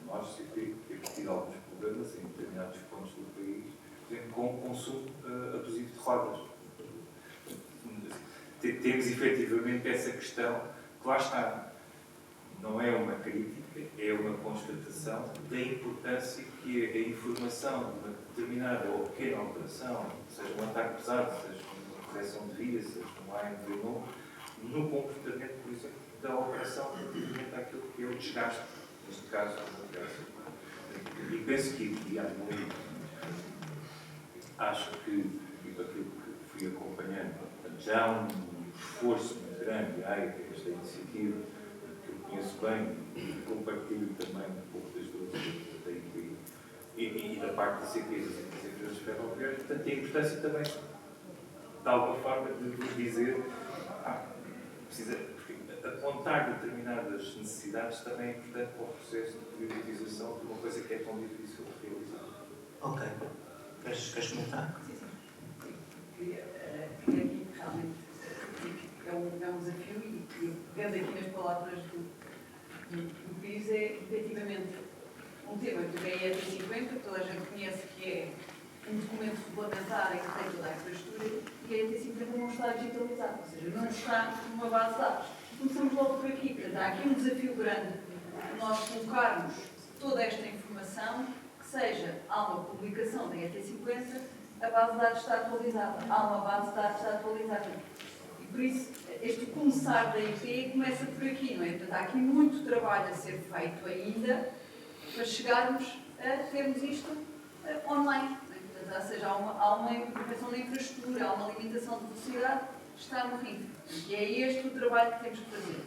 nós temos tido alguns problemas em determinados pontos do país, por exemplo, com o consumo abusivo de rodas. Temos efetivamente essa questão que lá está. Não é uma crítica, é uma constatação da importância que a informação de uma determinada ou pequena alteração, seja um ataque pesado, seja uma correção de via, seja um ANV novo, no comportamento, por exemplo, da operação relativamente àquilo que é o desgaste, neste caso, da operação. E penso que acho que aquilo que fui acompanhando, já há um esforço muito grande, esta iniciativa, que eu conheço bem e compartilho também um pouco das dores da IP e da parte da CP, das empresas ferroviárias. Portanto, tem a importância também, de alguma forma, de vos dizer, porque a apontar determinadas necessidades também é importante para o processo de priorização de uma coisa que é tão difícil de realizar. Ok. Queres comentar? Sim, sim. Queria aqui realmente é um desafio e pegando aqui nas palavras do Cris, é efetivamente um tema que vem a ET50, que toda a gente conhece, que é um documento regulamentar em que tem toda a infraestrutura, e a ET50 não está digitalizado, ou seja, não está numa base de dados. Começamos logo por aqui, portanto, há aqui um desafio grande de nós colocarmos toda esta informação, que seja, há uma publicação da ET50, a base de dados está atualizada, há uma base de dados que está atualizada. E por isso, este começar da IP começa por aqui, não é? Portanto, há aqui muito trabalho a ser feito ainda para chegarmos a termos isto online. Ou seja, há uma implementação da infraestrutura, há uma limitação de velocidade, está no ritmo. E é este o trabalho que temos que fazer.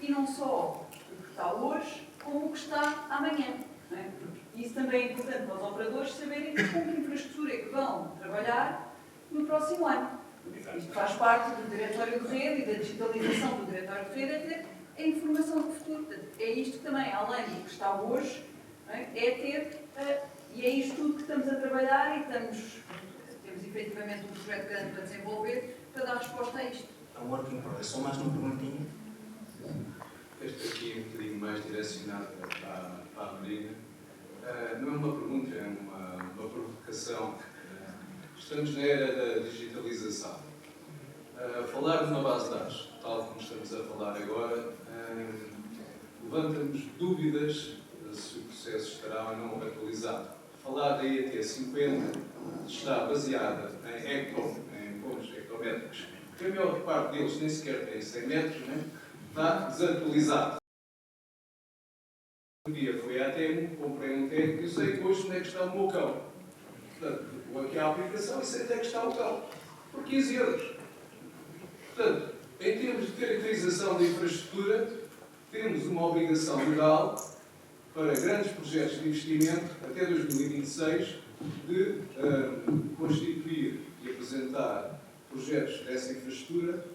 E não só o que está hoje, como o que está amanhã. Não é? Porque isso também é importante para os operadores saberem com que infraestrutura é que vão trabalhar no próximo ano. Isto faz parte do diretório de rede e da digitalização do diretório de rede, é ter a informação do futuro. Portanto, é isto que também, além do que está hoje, não é ter... E é isto tudo que estamos a trabalhar e temos efetivamente um projeto grande para desenvolver para dar resposta a isto. É um work in progress. Só mais uma perguntinha. Este aqui é um bocadinho mais direcionado para a Marina. Não é uma pergunta, é uma provocação. Estamos na era da digitalização. Falar de uma base de dados, tal como estamos a falar agora, levanta-nos dúvidas se o processo estará ou não atualizado. Falar da ET50 está baseada em pontos hectométricos, que a maior parte deles nem sequer tem 100 metros, né? Está desatualizado. Um dia fui à Temo, comprei um técnico e sei que hoje onde é que está o meu cão. Portanto, vou aqui à aplicação e sei onde é que está o cão. Por 15 euros. Portanto, em termos de caracterização da infraestrutura, temos uma obrigação legal para grandes projetos de investimento, até 2026, de constituir e apresentar projetos dessa infraestrutura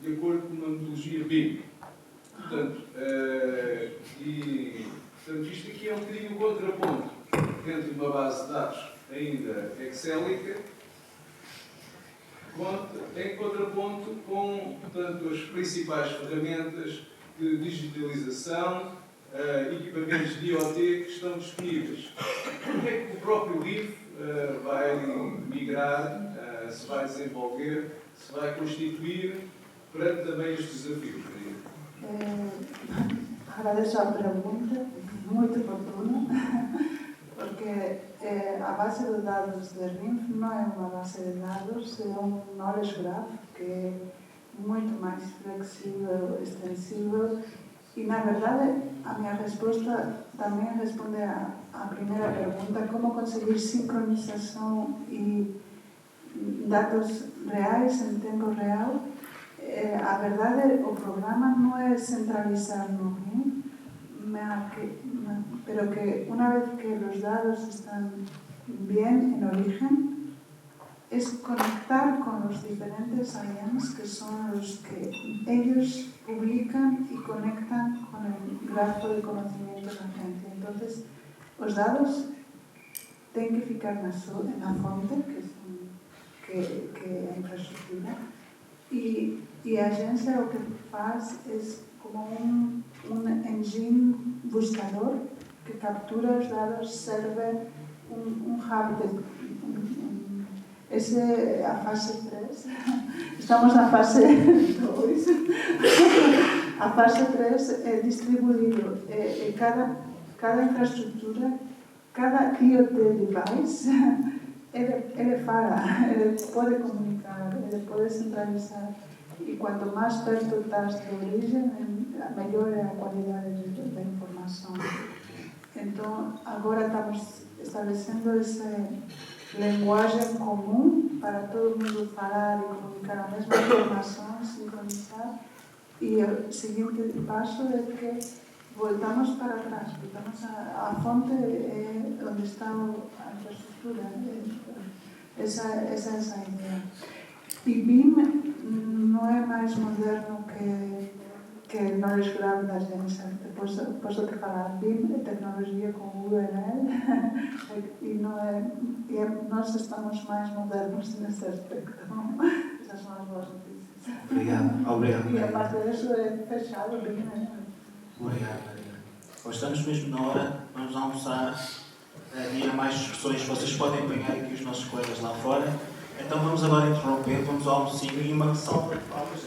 de acordo com uma metodologia BIM. Portanto, isto aqui é um bocadinho o contraponto dentro de uma base de dados ainda excélica, em contraponto com, portanto, as principais ferramentas de digitalização, equipamentos de IoT que estão disponíveis. Como é que o próprio RIF vai migrar, se vai desenvolver, se vai constituir perante também estes desafios? Agradeço a pergunta, muito oportuna, porque a base de dados de RIF não é uma base de dados, é um knowledge graph que é muito mais flexível, extensível. E, na verdade, a minha resposta também responde à primeira pergunta, como conseguir sincronização e dados reais em tempo real. A verdade, o programa não é centralizar no RIM, pero que una vez que los dados están bien en origen, es conectar con los diferentes IAMs, que son los que ellos publican y conectan con el grafo de conocimiento da gente. Entonces, os dados têm que ficar na fonte, que é a infraestrutura, e a agência o que faz é como um engine buscador que captura os dados, serve um hub Essa é a fase 3. Estamos na fase 2. A fase 3 é distribuído. Cada infraestrutura, cada IoT device, ele fala, ele pode comunicar, ele pode centralizar. E quanto mais perto estás da origem, melhor é a qualidade da informação. Então, agora estamos estabelecendo essa linguagem comum para todo mundo falar e comunicar a mesma informação, sincronizar. E o seguinte passo é que voltamos para trás, voltamos a fonte é onde está a infraestrutura. Essa é a ideia. E BIM não é mais moderno que non escuramos da gente. Posso te falar BIM, tecnologia com URL, e nós estamos mais modernos nesse aspecto. Essas são as boas notícias. Obrigado. E a parte disso é fechado, BIM. Obrigado, Mariana. Hoje estamos mesmo na hora, vamos almoçar e há mais discussões que vocês podem apanhar aqui os nossos colegas lá fora. Então vamos agora interromper, vamos ao almocinho e uma salva de palmas.